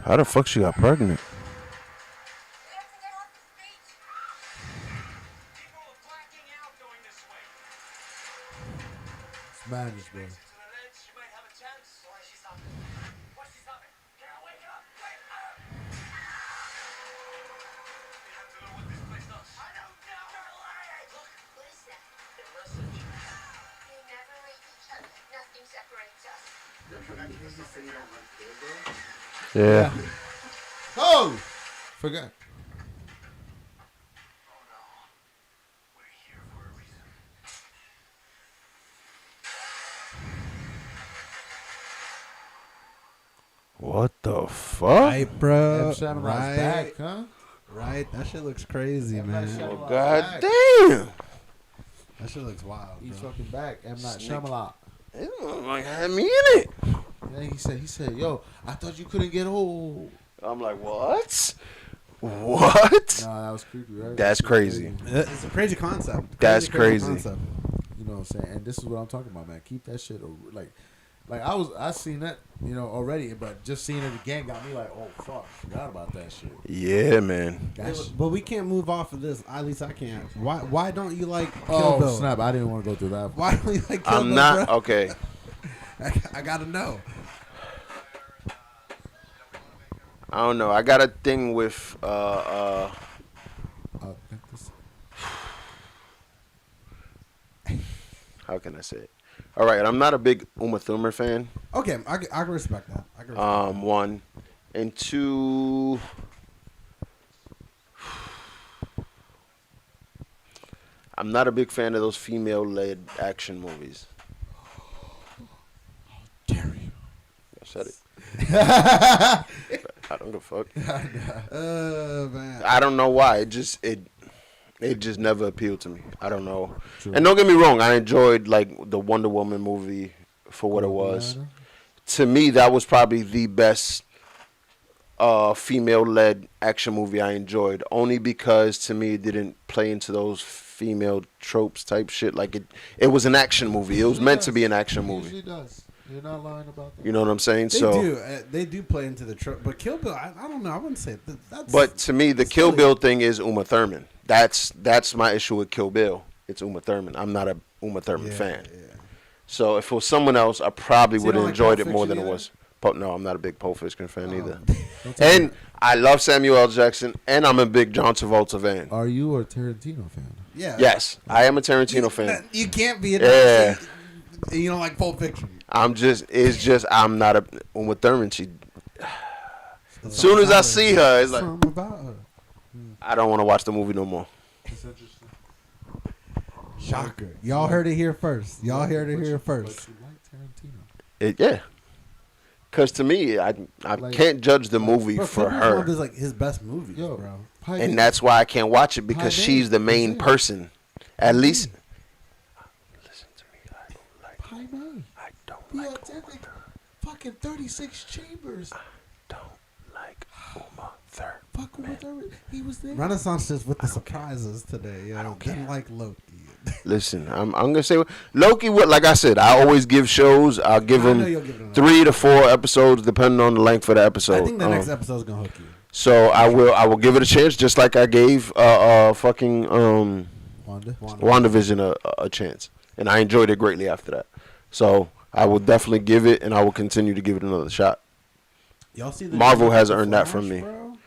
How the fuck she got pregnant? We have to get off the street. People are blacking out going this way. It's madness, bro. To the ledge, you might have a chance. Why is she stopping? Why's she stopping? Carol, wake up! Wake up! We have to know what this place does. I don't know! You're lying! Look, What is that? a message. We never leave each other. Nothing separates us. Yeah. Oh! Forgot. Oh no. We're here for a reason. What the fuck? Right, bro. M. Shyamalan's Right. back, huh? Right. That shit looks crazy, M. Night man. Shyamalan's God back. damn. That shit looks wild, He's bro. fucking back. M. Night Shyamalan. This motherfucker had me in it. Yeah, he said, yo, I thought you couldn't get old. I'm like, what? What? Nah, that was creepy, right? That's crazy. It's a crazy concept. That's crazy. concept. You know what I'm saying? And this is what I'm talking about, man. Keep that shit like I seen that, already, but just seeing it again got me like, oh fuck, forgot about that shit. Yeah, man. That's, But we can't move off of this. At least I can't. Why don't you like Kill Bill? snap! I didn't want to go through that. Why don't you like Kill I'm Bill, not bro? okay. I gotta know. I don't know. I got a thing with how can I say it? All right, I'm not a big Uma Thurman fan. Okay, I can respect that. I can respect One, and two. I'm not a big fan of those female-led action movies. Dare you? I said it. I don't give a fuck. man. I don't know why. It just never appealed to me. I don't know. And don't get me wrong, I enjoyed like the Wonder Woman movie for what it was. To me, that was probably the best female-led action movie I enjoyed. Only because to me it didn't play into those female tropes type shit. Like it was an action movie. It was meant to be an action movie. Usually does. You're not lying about that. You know what I'm saying? They do play into the trope, but Kill Bill, I don't know. I wouldn't say that's. But to me, the it's Kill silly. Bill thing is Uma Thurman. That's my issue with Kill Bill. It's Uma Thurman. I'm not a Uma Thurman fan. Yeah. So if it was someone else, I probably So you would have don't like enjoyed Pulp it more Fiction than it either? was. But no, I'm not a big Pulp Fiction fan either. Don't tell me And I love Samuel L. Jackson, and I'm a big John Travolta fan. Are you a Tarantino fan? Yeah. Yes, I am a Tarantino fan. You can't be. Yeah. You don't like Pulp Fiction. I'm not a Uma Thurman. As soon as I see her, it's like Something about her. I don't want to watch the movie no more. It's interesting. Shocker. Y'all heard it here first. Y'all heard it here first. But you like Tarantino. Yeah. Because to me, I Like- can't judge the movie Bro, for Kill Bill's one of her. his, like his best movies, Yo, bro. Pi And Mei. that's why I can't watch it because Pi Mei she's the main is it. person. At least. Listen to me. I don't like. Pi Mei. I don't The like. authentic fucking 36 chambers. Don't like Uma Thurman. Fuck with her. He was there. Renaissance just with the surprises today. Yo. I don't care. like Loki. Listen, I'm gonna say Loki. What like I said, I always give shows. I'll give I know them you'll give it another. 3 to 4 episodes depending on the length of the episode. I think the next episode's gonna hook you. So I will give it a chance, just like I gave fucking Wanda. WandaVision a chance, and I enjoyed it greatly after that. So I will definitely give it, and I will continue to give it another shot. Y'all see the Marvel new has The earned that Flash, from me. Bro?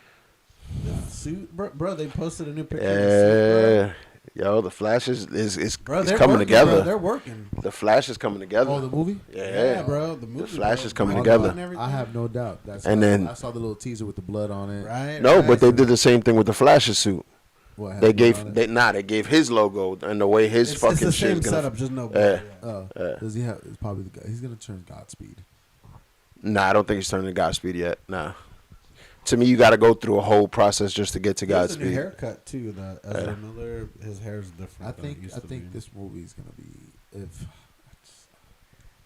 The suit, bro. They posted a new picture. Of the Yeah, yo, the Flash is suit, bro. it's They're coming working, together. Bro. They're working. The Flash is coming together. Oh, the movie? yeah, bro. The movie. Flash bro. is coming Wonder together. Woman and everything. I have no doubt. That's And then- I saw the little teaser with the blood on it. Right. No, right. but they did the same thing with the Flash's suit. What, had They blood on gave it? they gave his logo and the way his It's fucking the shit same is gonna. setup, just no. Yeah. Oh, does he have? It's probably the guy. He's gonna turn Godspeed. Nah, I don't think he's turning to Godspeed yet. Nah. To me, you got to go through a whole process just to get to He has a new Godspeed. haircut too. The Ezra Miller, his hair's different. I than it think. used I to think be. this movie is gonna be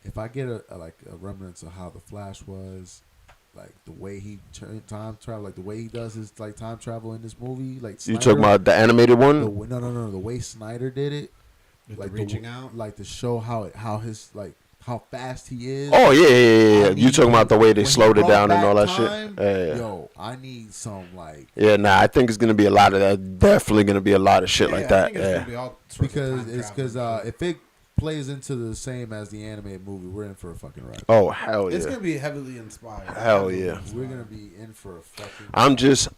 if I get a remnants of how the Flash was, like the way he time travel, like the way he does his like time travel in this movie, like You Snyder, talking about the animated the, one? no, the way Snyder did it, With like the reaching out. like to show how his like how fast he is. Oh yeah. I You need, talking about the way they when he slowed it brought down and back all that time, shit? Yeah. Yo, I need some like Yeah, nah, I think it's gonna be a lot of that. Definitely gonna be a lot of shit like I that. think it's Yeah. gonna be all sorts because of time it's because travel and shit. if it plays into the same as the animated movie, we're in for a fucking ride. Oh hell yeah. It's gonna be heavily inspired. Hell Heavily yeah. inspired. We're gonna be in for a fucking. I'm just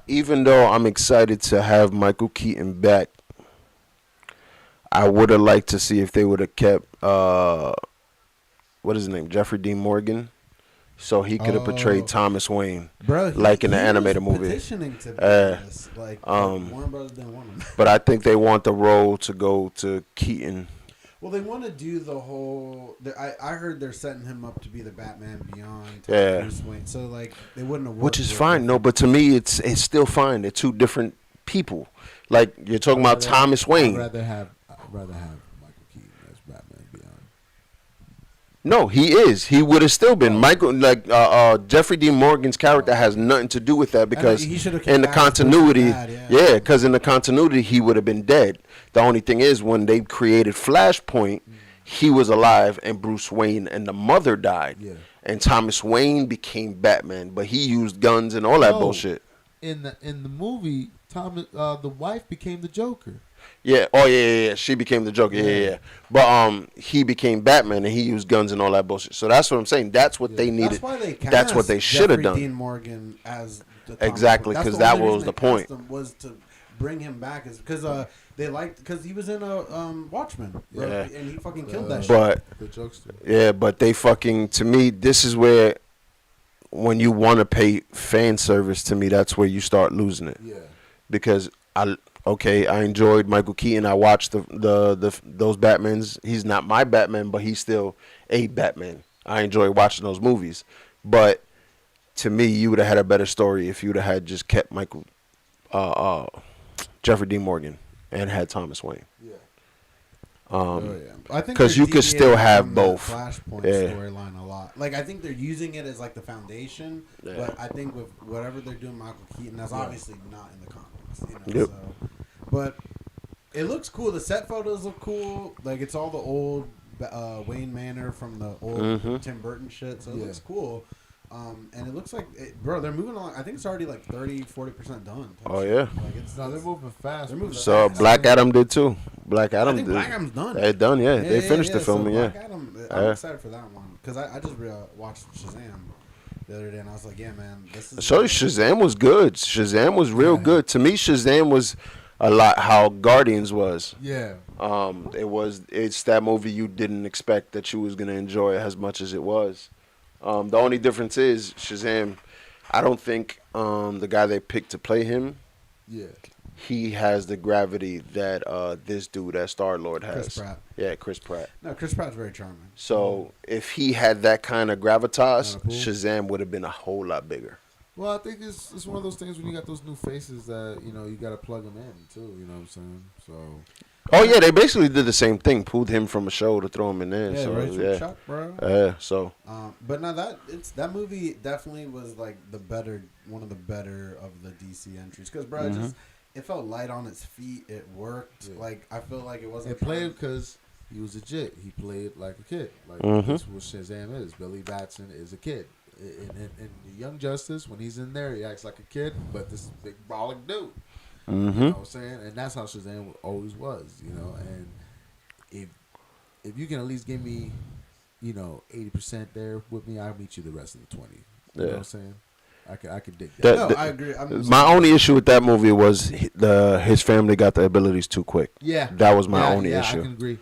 even though I'm excited to have Michael Keaton back, I would have liked to see if they would have kept what is his name, Jeffrey Dean Morgan, so he could have portrayed Oh. Thomas Wayne. Bro, like in the he animated was movie. petitioning to be Uh, in this. Like, um, Warner Brothers didn't want him. But I think they want the role to go to Keaton. Well, they want to do the whole. I heard they're setting him up to be the Batman Beyond. Yeah. Bruce Wayne. So like they wouldn't have. Which worked is with fine, him. no. But to me, it's still fine. They're two different people. Like you're talking about Thomas Wayne. I'd rather have Michael Keaton as Batman Beyond. No, he is. He would have still been Michael. Like Jeffrey Dean Morgan's character has nothing to do with that because he should've came in the back as continuity, Breaking Bad, yeah. because in the continuity he would have been dead. The only thing is when they created Flashpoint, he was alive and Bruce Wayne and the mother died. Yeah. And Thomas Wayne became Batman, but he used guns and all that No. bullshit. In the movie, the wife became the Joker. Yeah. Oh yeah. She became the Joker. Yeah. But he became Batman and he used guns and all that bullshit. So that's what I'm saying. That's what they needed. That's why they cast That's what they should have Jeffrey done. Dean Morgan as the Thomas Exactly, Wayne. That's 'cause the that only was reason the they cast point. him was to bring him back, is because they liked because he was in a Watchmen. Yeah. And he fucking killed that shit. But The Jokester. yeah, but they fucking, to me, this is where when you want to pay fan service, to me, that's where you start losing it. Yeah. Because I enjoyed Michael Keaton. I watched those Batmans. He's not my Batman, but he's still a Batman. I enjoy watching those movies. But to me, you would have had a better story if you would have had just kept Jeffrey Dean Morgan and had Thomas Wayne. Yeah. Oh, yeah. I think 'cause they're you could still deviating have from the both. Flashpoint Yeah. storyline a lot. Like I think they're using it as like the foundation, Yeah. but I think with whatever they're doing, Michael Keaton, that's obviously not in the comics. You know, Yep. so. But it looks cool. The set photos look cool. Like it's all the old Wayne Manor from the old Mhm. Tim Burton shit. So it Yeah. looks cool. And it looks like, bro, they're moving along. I think it's already like 30-40% done. type Oh, shit. yeah. Like it's No, they're moving fast. They're moving So fast. Black Adam did too. Black I Adam think did. Black Adam's done. They done, yeah. They finished the So filming, yeah. Black Adam, I'm Yeah. excited for that one because I just watched Shazam the other day and I was like, yeah, man, this is. So Shazam was good. Shazam was real Yeah. good. To me, Shazam was a lot how Guardians was. Yeah. It's that movie you didn't expect that you was gonna enjoy as much as it was. The only difference is Shazam. I don't think the guy they picked to play him, Yeah. he has the gravity that this dude, that Star-Lord, has. Chris Pratt. Yeah, Chris Pratt. No, Chris Pratt's very charming. So if he had that kind of gravitas, Kinda cool. Shazam would have been a whole lot bigger. Well, I think it's one of those things when you got those new faces that you got to plug them in too. You know what I'm saying? So Oh yeah, they basically did the same thing. Pulled him from a show to throw him in there. Yeah, so Rachel yeah, Chuck, bro. so But no, that movie definitely was like one of the better of the DC entries because, bro, it felt light on its feet. It worked. Yeah. Like I feel like it wasn't. it played because he was a jit. He played like a kid. Like that's what Shazam is. Billy Batson is a kid. In the Young Justice, when he's in there, he acts like a kid, but this is a big brolic dude. You know what I'm saying? And that's how Shazam always was, And if you can at least give me, 80% there with me, I'll meet you the rest of the 20. You know what I'm saying? I could dig that. No, I agree. my only issue with that movie was his family got the abilities too quick. Yeah, That was my only issue. I can agree.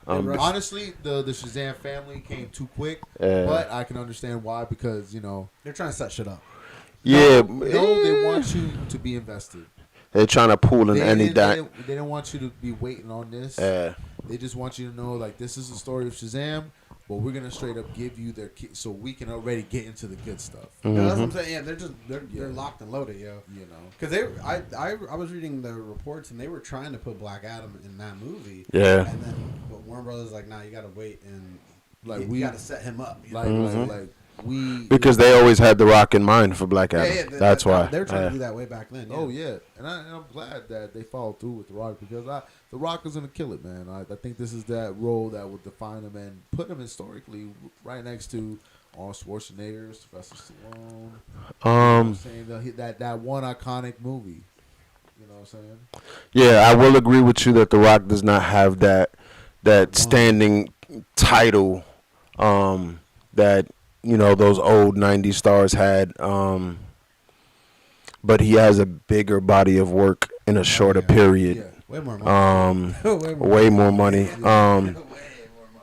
Honestly, the Shazam family came too quick, but I can understand why because they're trying to set shit up. Yeah, no, they want you to be invested. they're trying to pull in They any didn't want you to be waiting on this. Yeah. They just want you to know like this is the story of Shazam, but we're gonna straight up give you their so we can already get into the good stuff. Yeah, that's what I'm saying. Yeah, they're locked and loaded, yo. Because I was reading the reports and they were trying to put Black Adam in that movie. Yeah. And then but Warner Brothers was like, nah, you gotta wait and Like you gotta set him up. you Like, know? like Because they always had The Rock in mind for Black Adam. That's why. They were trying Yeah. to do that way back then. Yeah. Oh yeah, and I'm glad that they followed through with The Rock because The Rock is gonna kill it, man. I think this is that role that would define him and put him historically right next to Arnold Schwarzenegger, Sylvester Stallone. You know what I'm saying? That one iconic movie. You know what I'm saying? Yeah, I will agree with you that The Rock does not have that standing title that those old '90s stars had. But he has a bigger body of work in a shorter period. Yeah. Way more money. Way more money.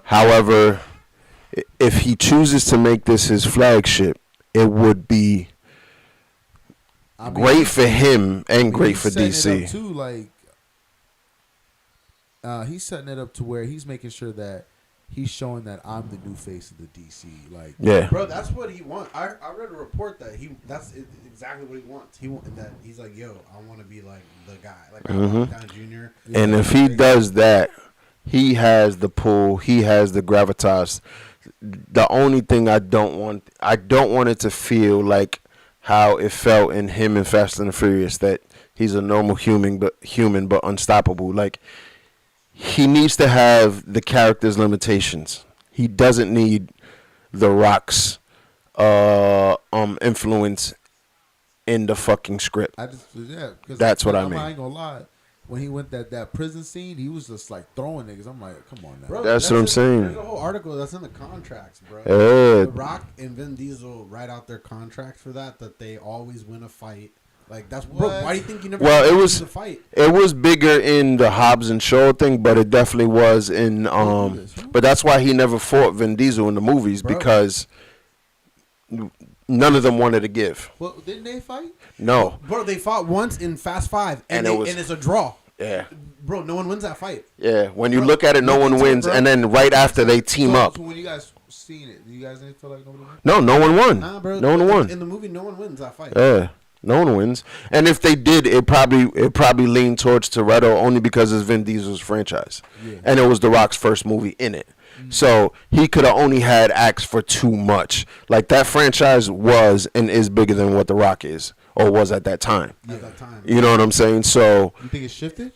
However, if he chooses to make this his flagship, it would be great for him and great for he's setting DC. it up too, he's setting it up to where he's making sure that he's showing that I'm the new face of the DC. Yeah. Bro, that's what he wants. I read a report that that's exactly what he wants. He's like, yo, I want to be like the guy, like Robert Downey Jr. And if he does that, he has the pull. He has the gravitas. The only thing I don't want it to feel like how it felt in him in Fast and the Furious, that he's a normal human but unstoppable. Like, he needs to have the character's limitations. He doesn't need The Rock's influence in the fucking script. That's what I mean. I ain't gonna lie. When he went that prison scene, he was just like throwing niggas. I'm like, come on now. Bro, That's what I'm saying. There's a whole article that's in the contracts, bro. Yeah. The Rock and Vin Diesel write out their contracts for that they always win a fight. Like, that's bro. Why do you think you never? Well, it win was a fight? It was bigger in the Hobbs and Shaw thing, but it definitely was in. But that's why he never fought Vin Diesel in the movies, because none of them wanted to give. Well, didn't they fight? No. Bro, they fought once in Fast 5, and it's a draw. Yeah. Bro, no one wins that fight. Yeah. When you look at it, no one wins, and then right after they team up. So when you guys seen it, you guys didn't feel like nobody won? No one won. Nah, bro. No one won. In the movie, no one wins that fight. Yeah. No one wins. And if they did, it probably leaned towards Toretto only because it's Vin Diesel's franchise. Yeah. And it was The Rock's first movie in it. Mm-hmm. So he could have only had acts for too much. Like, that franchise was and is bigger than what The Rock is, or was at that time. At that time. You know what I'm saying? So you think it shifted?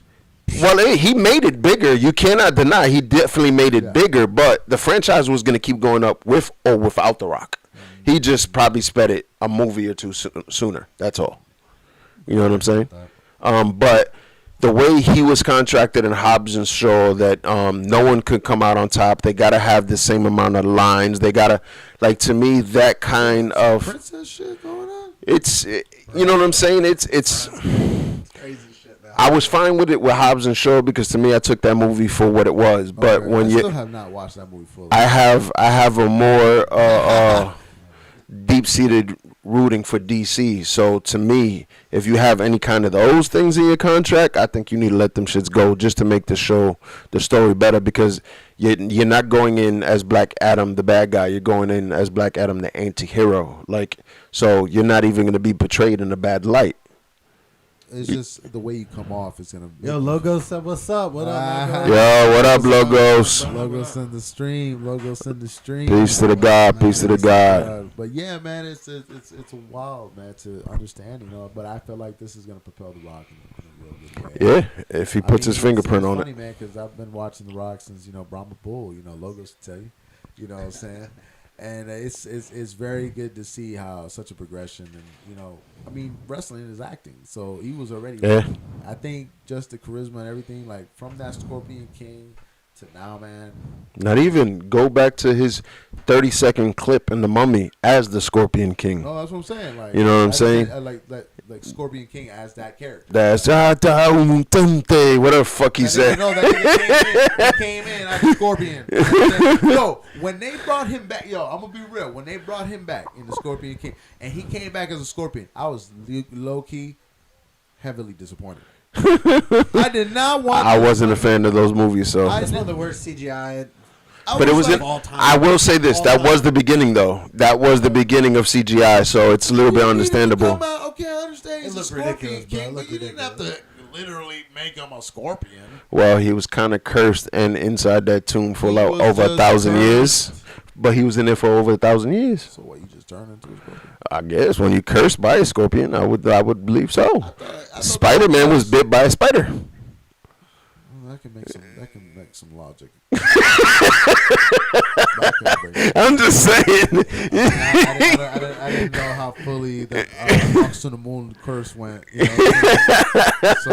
Well, he made it bigger. You cannot deny he definitely made it bigger, but the franchise was going to keep going up with or without The Rock. He just probably sped it a movie or two sooner. That's all. You know what I'm saying? But the way he was contracted in Hobbs and Shaw, that no one could come out on top. They got to have the same amount of lines. They got to, like, to me, that kind of princess shit going on. You know what I'm saying? It's crazy shit, man. I was fine with it with Hobbs and Shaw because to me I took that movie for what it was. But when I you still have not watched that movie fully. I have a more deep-seated rooting for DC. So to me, if you have any kind of those things in your contract, I think you need to let them shits go just to make the story better, because you're not going in as Black Adam, the bad guy. You're going in as Black Adam, the anti-hero. Like, so you're not even going to be portrayed in a bad light. It's just the way you come off is gonna. Yo, Logos said, "What's up? What up, Logos?" Yo, what up, Logos? Logos in the stream. Logos in the stream. Peace to the God. Peace to the God. But yeah, man, it's a wild, man, to understand, But I feel like this is gonna propel The Rock in a real good way. Yeah, if he puts his fingerprint on it. It's funny, man, because I've been watching The Rock since Brahma Bull. Logos to tell you. You know what I'm saying? And it's very good to see how such a progression, and wrestling is acting, so he was already. Yeah. I think just the charisma and everything, like from that Scorpion King to now, man. Not even go back to his 30-second clip in The Mummy as the Scorpion King. No, that's what I'm saying. Like, you know what I'm saying? Like Scorpion King as that character. That's whatever the fuck he said. That came in as Scorpion. Yo, when they brought him back, I'm gonna be real. When they brought him back in the Scorpion King, and he came back as a Scorpion, I was low key, heavily disappointed. I did not want. I wasn't a fan of those movies, so. It's one of the worst CGI. But it was like all time. I will say this: that was the beginning, though. That was the beginning of CGI, so it's a little bit understandable. Okay, I understand. It looked ridiculous, bro. But you didn't have to literally make him a scorpion. Well, he was kind of cursed and inside that tomb for over 1,000 years But he was in there for over 1,000 years. So what? You just turned into a scorpion? I guess when you cursed by a scorpion, I would believe so. I thought Spider-Man was bit by a spider. Well, that can make some logic. That can bring it. I'm just saying. I didn't know how fully the Marks to the Moon curse went. You know so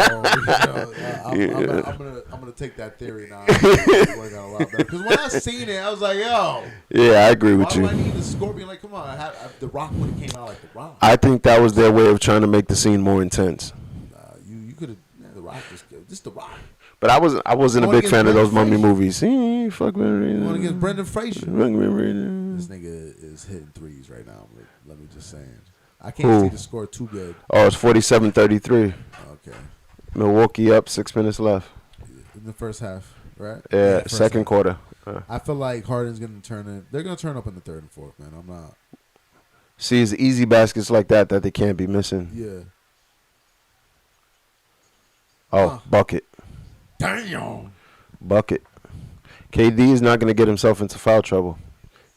I'm gonna take that theory now. It's working out a lot better. Because when I seen it, I was like, yo. Yeah, I agree with Why you. do I need the scorpion? Like, come on, the Rock would have came out like the Rock. I think that was their way of trying to make the scene more intense. You could have the Rock just the Rock. But I wasn't a Going big fan of against those mummy Brendan movies. Fuck me. Going against Brendan Fraser. This This nigga is hitting threes right now. Let me just say. I can't Who? see the score too good. Oh, it's 47-33. Okay. Milwaukee up, 6 minutes left. In the first half, right? Yeah, first second half. quarter. I feel like Harden's gonna turn it. They're gonna turn up in the third and fourth, man. I'm not. See, it's easy baskets like that they can't be missing. Yeah. Oh, bucket. Damn. Bucket. KD is not going to get himself into foul trouble.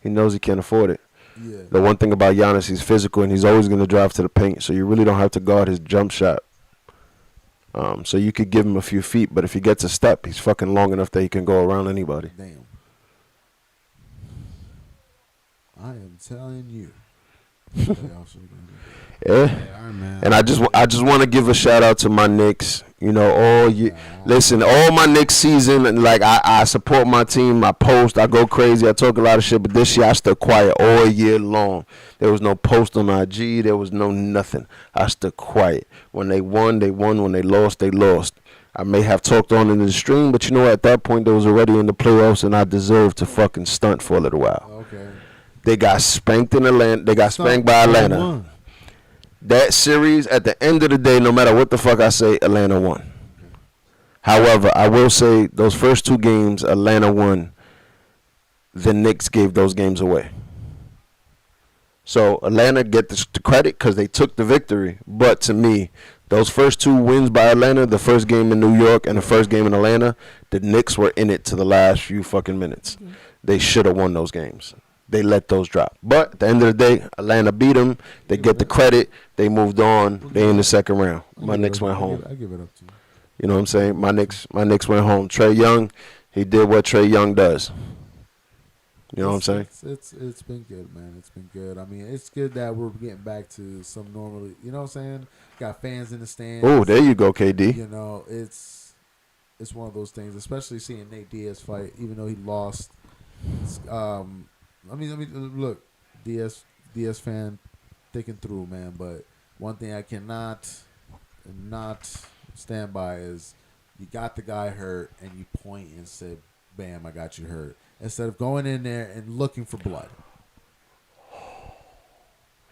He knows he can't afford it. Yeah. The one thing about Giannis, he's physical and he's always going to drive to the paint, so you really don't have to guard his jump shot. So you could give him a few feet, but if he gets a step, he's fucking long enough that he can go around anybody. Damn. I am telling you. Yeah. Iron Man. And I just want to give a shout out to my Knicks. You know, all my Knicks season, and like I support my team. I post, I go crazy, I talk a lot of shit. But this year I stood quiet all year long. There was no post on IG. There was no nothing. I stood quiet. When they won, they won. When they lost, they lost. I may have talked on in the stream, but you know, at that point they was already in the playoffs, and I deserved to fucking stunt for a little while. Okay. They got spanked in Atlanta. They got spanked by Atlanta. That series, at the end of the day, no matter what the fuck I say, Atlanta won. However, I will say those first two games, Atlanta won. The Knicks gave those games away. So Atlanta get the credit because they took the victory. But to me, those first two wins by Atlanta, the first game in New York and the first game in Atlanta, the Knicks were in it to the last few fucking minutes. They should have won those games. They let those drop. But at the end of the day, Atlanta beat them. They get the credit. They moved on. They in the second round. My Knicks went home. I give it up to you. You know what I'm saying? My Knicks went home. Trae Young, he did what Trae Young does. You know what I'm saying? It's been good, man. It's been good. I mean, it's good that we're getting back to some normally. You know what I'm saying? Got fans in the stands. Oh, there you go, KD. You know, it's one of those things, especially seeing Nate Diaz fight, even though he lost. Let me look, Diaz fan, thinking through, man. But one thing I cannot not stand by is you got the guy hurt and you point and say, "Bam, I got you hurt," instead of going in there and looking for blood.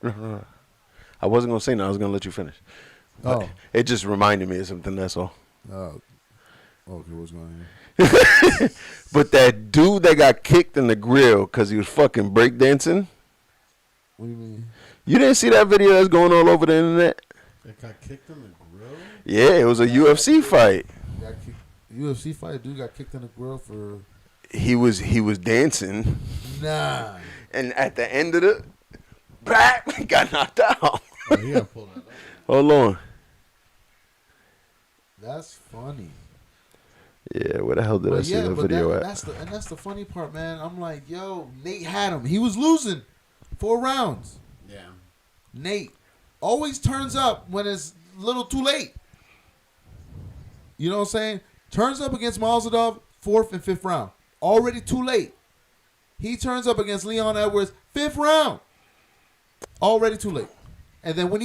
I wasn't gonna say no. I was gonna let you finish. But Oh, it just reminded me of something. That's all. okay, what's going on? But that dude that got kicked in the grill because he was fucking breakdancing. What do you mean? You didn't see that video that's going all over the internet? It got kicked in the grill? Yeah, it was a UFC fight. Got kicked, UFC fight, dude got kicked in the grill for He was dancing, nah. and at the end of the, he got knocked out. Oh, you gotta pull that up. Hold on. That's funny. Yeah, where the hell did I see the video at? That's the funny part, man. I'm like, yo, Nate had him. He was losing 4 rounds. Yeah. Nate always turns up when it's a little too late. You know what I'm saying? Turns up against Mazadov, 4th and 5th round. Already too late. He turns up against Leon Edwards, 5th round. Already too late. And then when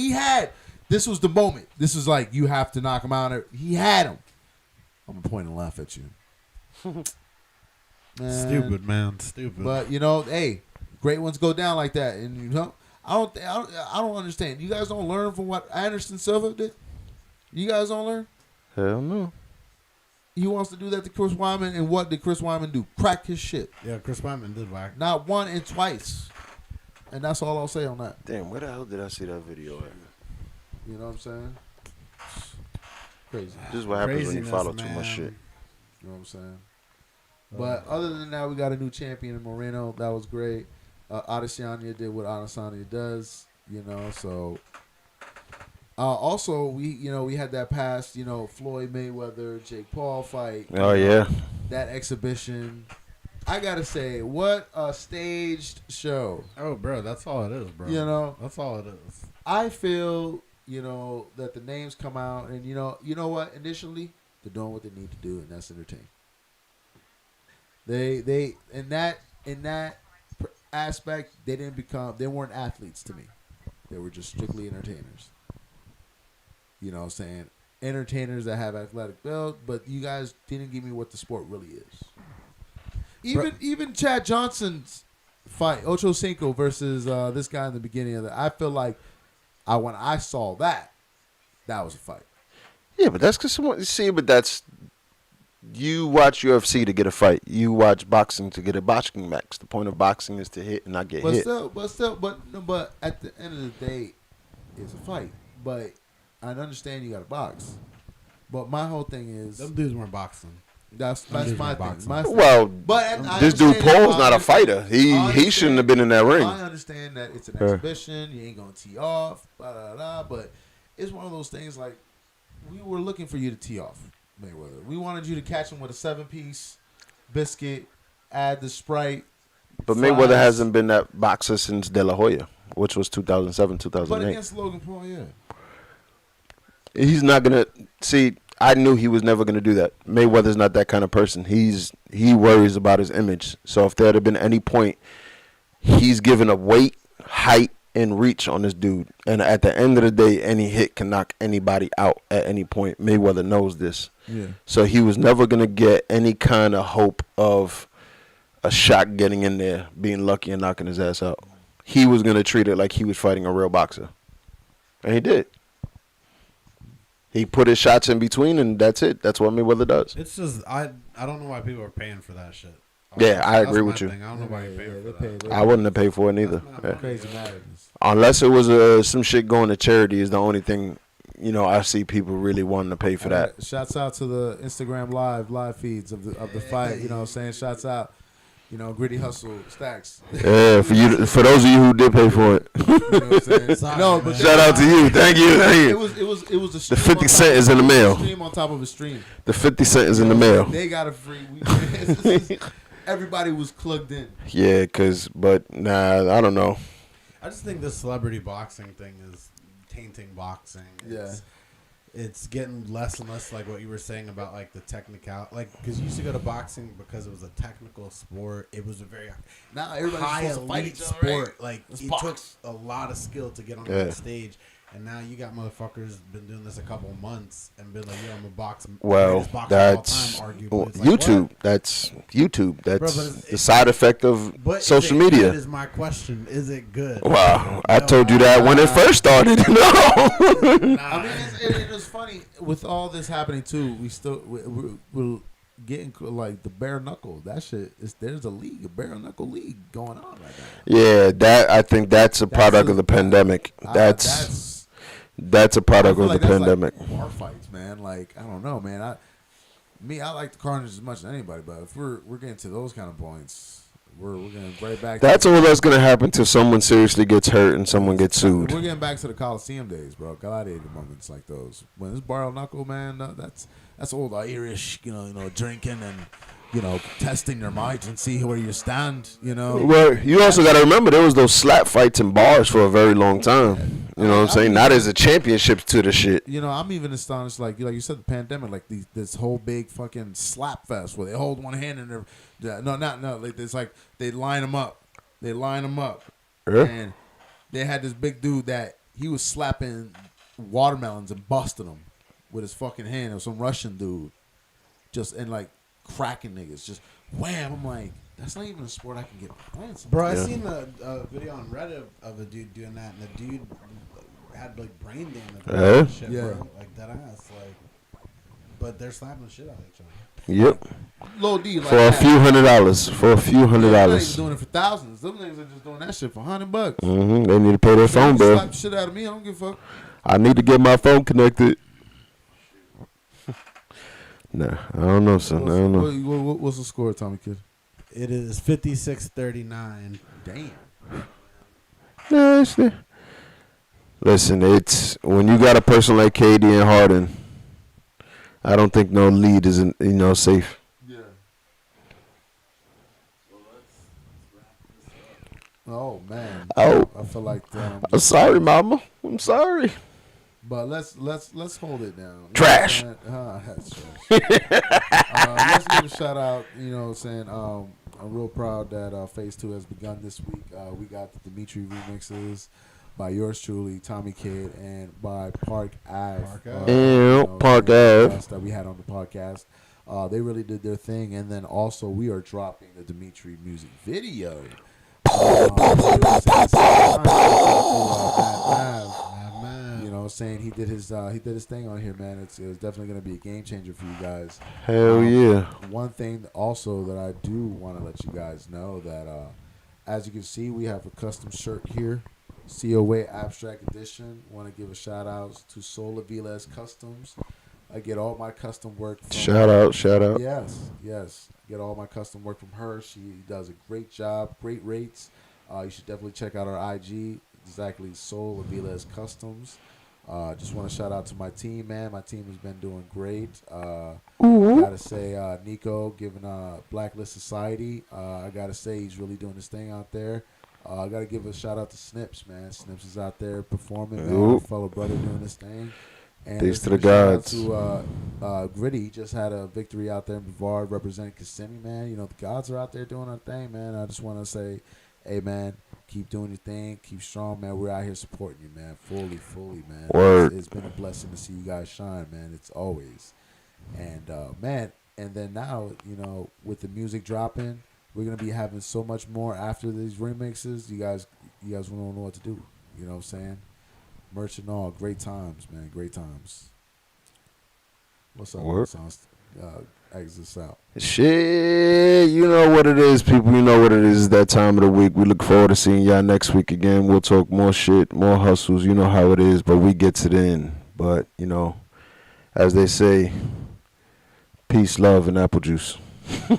this was the moment. This was like, you have to knock him out. He had him. I'm gonna point and laugh at you. Man. Stupid, man. Stupid. But you know, hey, great ones go down like that, and you know, I don't understand. You guys don't learn from what Anderson Silva did. You guys don't learn. Hell no. He wants to do that to Chris Wyman, and what did Chris Wyman do? Crack his shit. yeah, Chris Wyman did whack. Not one and twice, and that's all I'll say on that. Damn, where the hell did I see that video at? You know what I'm saying? Crazy. This is what happens when you Craziness, follow too man. much shit. You know what I'm saying? But other than that, we got a new champion in Moreno. That was great. Adesanya did what Adesanya does, so... also, we had that past, Floyd Mayweather, Jake Paul fight. Oh, yeah. That exhibition. I got to say, what a staged show. Oh, bro, that's all it is, bro. That's all it is. I feel, that the names come out and, you know what? Initially, they're doing what they need to do, and that's entertain. They in that aspect, they weren't athletes to me. They were just strictly entertainers. You know what I'm saying? Entertainers that have athletic build, but you guys didn't give me what the sport really is. Even Chad Johnson's fight, Ocho Cinco versus this guy in the beginning of I feel like when I saw that was a fight. Yeah, but that's because you watch UFC to get a fight. You watch boxing to get a boxing match. The point of boxing is to hit and not get hit. But at the end of the day, it's a fight. But I understand you got to box, but my whole thing is Them dudes weren't boxing. that's my thing. boxing. Well, But I this dude understand Paul's not a fighter. He shouldn't have been in that ring. I understand that it's an exhibition. You ain't gonna tee off, but it's one of those things like we were looking for you to tee off, Mayweather. We wanted you to catch him with a 7-piece biscuit, add the Sprite. But fries. Mayweather hasn't been that boxer since De La Hoya, which was 2007, But 2008. against Logan Paul, yeah. He's not gonna see. I knew he was never gonna do that. Mayweather's not that kind of person. He worries about his image. So if there had been any point, he's given up weight, height, and reach on this dude. And at the end of the day, any hit can knock anybody out at any point. Mayweather knows this. Yeah. So he was never gonna get any kind of hope of a shot getting in there, being lucky and knocking his ass out. He was gonna treat it like he was fighting a real boxer, and he did. He put his shots in between, and that's it. That's what Mayweather does. It's just I don't know why people are paying for that shit. Yeah, I agree That's with my you. thing. I don't know why you're paying for that. I wouldn't have paid for it either. That's not Yeah. Crazy madness. Unless it was some shit going to charity is the only thing, I see people really wanting to pay for that. Shouts out to the Instagram live feeds of the fight. You know what I'm saying? Shouts out. Gritty Hustle Stacks. Yeah, for those of you who did pay for it. You know what I'm saying? Sorry, No, man. but Shout out to you. Thank you. It was a stream 50 on top cent is in the of- mail. Stream on top of a stream. The 50 cent is in the mail. They got a free. Everybody was plugged in. Yeah, but I don't know. I just think this celebrity boxing thing is tainting boxing. It's getting less and less like what you were saying about like the technical, because you used to go to boxing because it was a technical sport. It was a very Now everybody's high supposed to fight elite each other. sport. Right? Like Let's it box. took a lot of skill to get on Yeah. that stage. And now you got motherfuckers been doing this a couple of months and been like, "Yo, I'm a boxer." Well, arguably. that's It's like, YouTube. what? That's YouTube. That's Bro, but the side effect of But social is it media. good is my question. Is it good? Wow, I told you that when it first started. I mean, it was funny with all this happening too. We're getting like the bare knuckle. That shit is. There's a bare knuckle league going on right now. Yeah, I think that's a product of the pandemic. That's a product of the pandemic. Like bar fights, man. Like I don't know, man. I like the carnage as much as anybody, but if we're getting to those kind of points, we're getting right back. That's all that's gonna happen till someone seriously gets hurt and someone gets sued. We're getting back to the Coliseum days, bro. Gladiator moments like those. When it's bar knuckle, man, that's old Irish, drinking and testing their might and see where you stand. Well, you also got to remember there was those slap fights in bars for a very long time. You know what I'm saying? Not as a championship to the shit. I'm even astonished, like you said, the pandemic, like this whole big fucking slap fest where they hold one hand in their, like it's like they line them up, Yeah. and they had this big dude that he was slapping watermelons and busting them with his fucking hand. It was some Russian dude, and like cracking niggas, just wham. I'm like, that's not even a sport I can get behind. Bro, I seen a video on Reddit of a dude doing that, and the dude had like brain damage. And shit, Yeah. bro. Like that ass, like. But they're slapping the shit out of each other. Yep. Low D, like For a that. few $100. For a few They're not even $100. doing it for thousands. Them niggas are just doing that shit for $100. They need to pay their phone bill. Slap the shit out of me. I don't give a fuck. I need to get my phone connected. Nah, I don't know, son. I don't know. What's the score, Tommy Kid? It is 56-39. Damn. Nah, listen, it's when you got a person like KD and Harden. I don't think no lead is safe. Yeah. Oh man. Oh. I feel like I'm sorry, Mama. I'm sorry. But let's hold it down. Trash. That's trash. Let's give a shout out. You know what I'm saying? I'm real proud that Phase 2 has begun this week. We got the Dimitri remixes by yours truly, Tommy Kid, and by Park Ave. Park Ave. That we had on the podcast. They really did their thing. And then also we are dropping the Dimitri music video. You know, saying he did his thing on here, man. It's definitely gonna be a game changer for you guys. Hell yeah. One thing also that I do want to let you guys know that as you can see, we have a custom shirt here, COA Abstract Edition. Want to give a shout out to Soul Aviles Customs. I get all my custom work from Shout out. Yes. Get all my custom work from her. She does a great job, great rates. You should definitely check out our IG, exactly Soul Aviles Customs. Just want to shout out to my team, man. My team has been doing great. Gotta say, Nico giving Blacklist Society. I gotta say he's really doing his thing out there. I gotta give a shout out to Snips, man. Snips is out there performing, man. Our fellow brother doing his thing. And Thanks to the gods. gods. To Gritty just had a victory out there in Brevard representing Kissimmee, man. You know, the gods are out there doing their thing, man. I just want to say, hey, man, keep doing your thing. Keep strong, man. We're out here supporting you, man. Fully, man. Word. It's been a blessing to see you guys shine, man. It's always. And, man, and then now, you know, with the music dropping, we're going to be having so much more after these remixes. You guys won't know what to do. You know what I'm saying? Merch and all. Great times, man. Great times. What's up? Word. Exit this out. Shit, you know what it is, people. You know what it is. That time of the week. We look forward to seeing y'all next week again. We'll talk more shit, more hustles. You know how it is, but we get to the end. But, you know, as they say, peace, love, and apple juice. You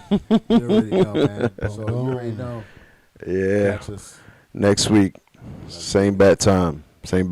already know, man. So you already know. Yeah. Catch us. Next week, same bat time. Same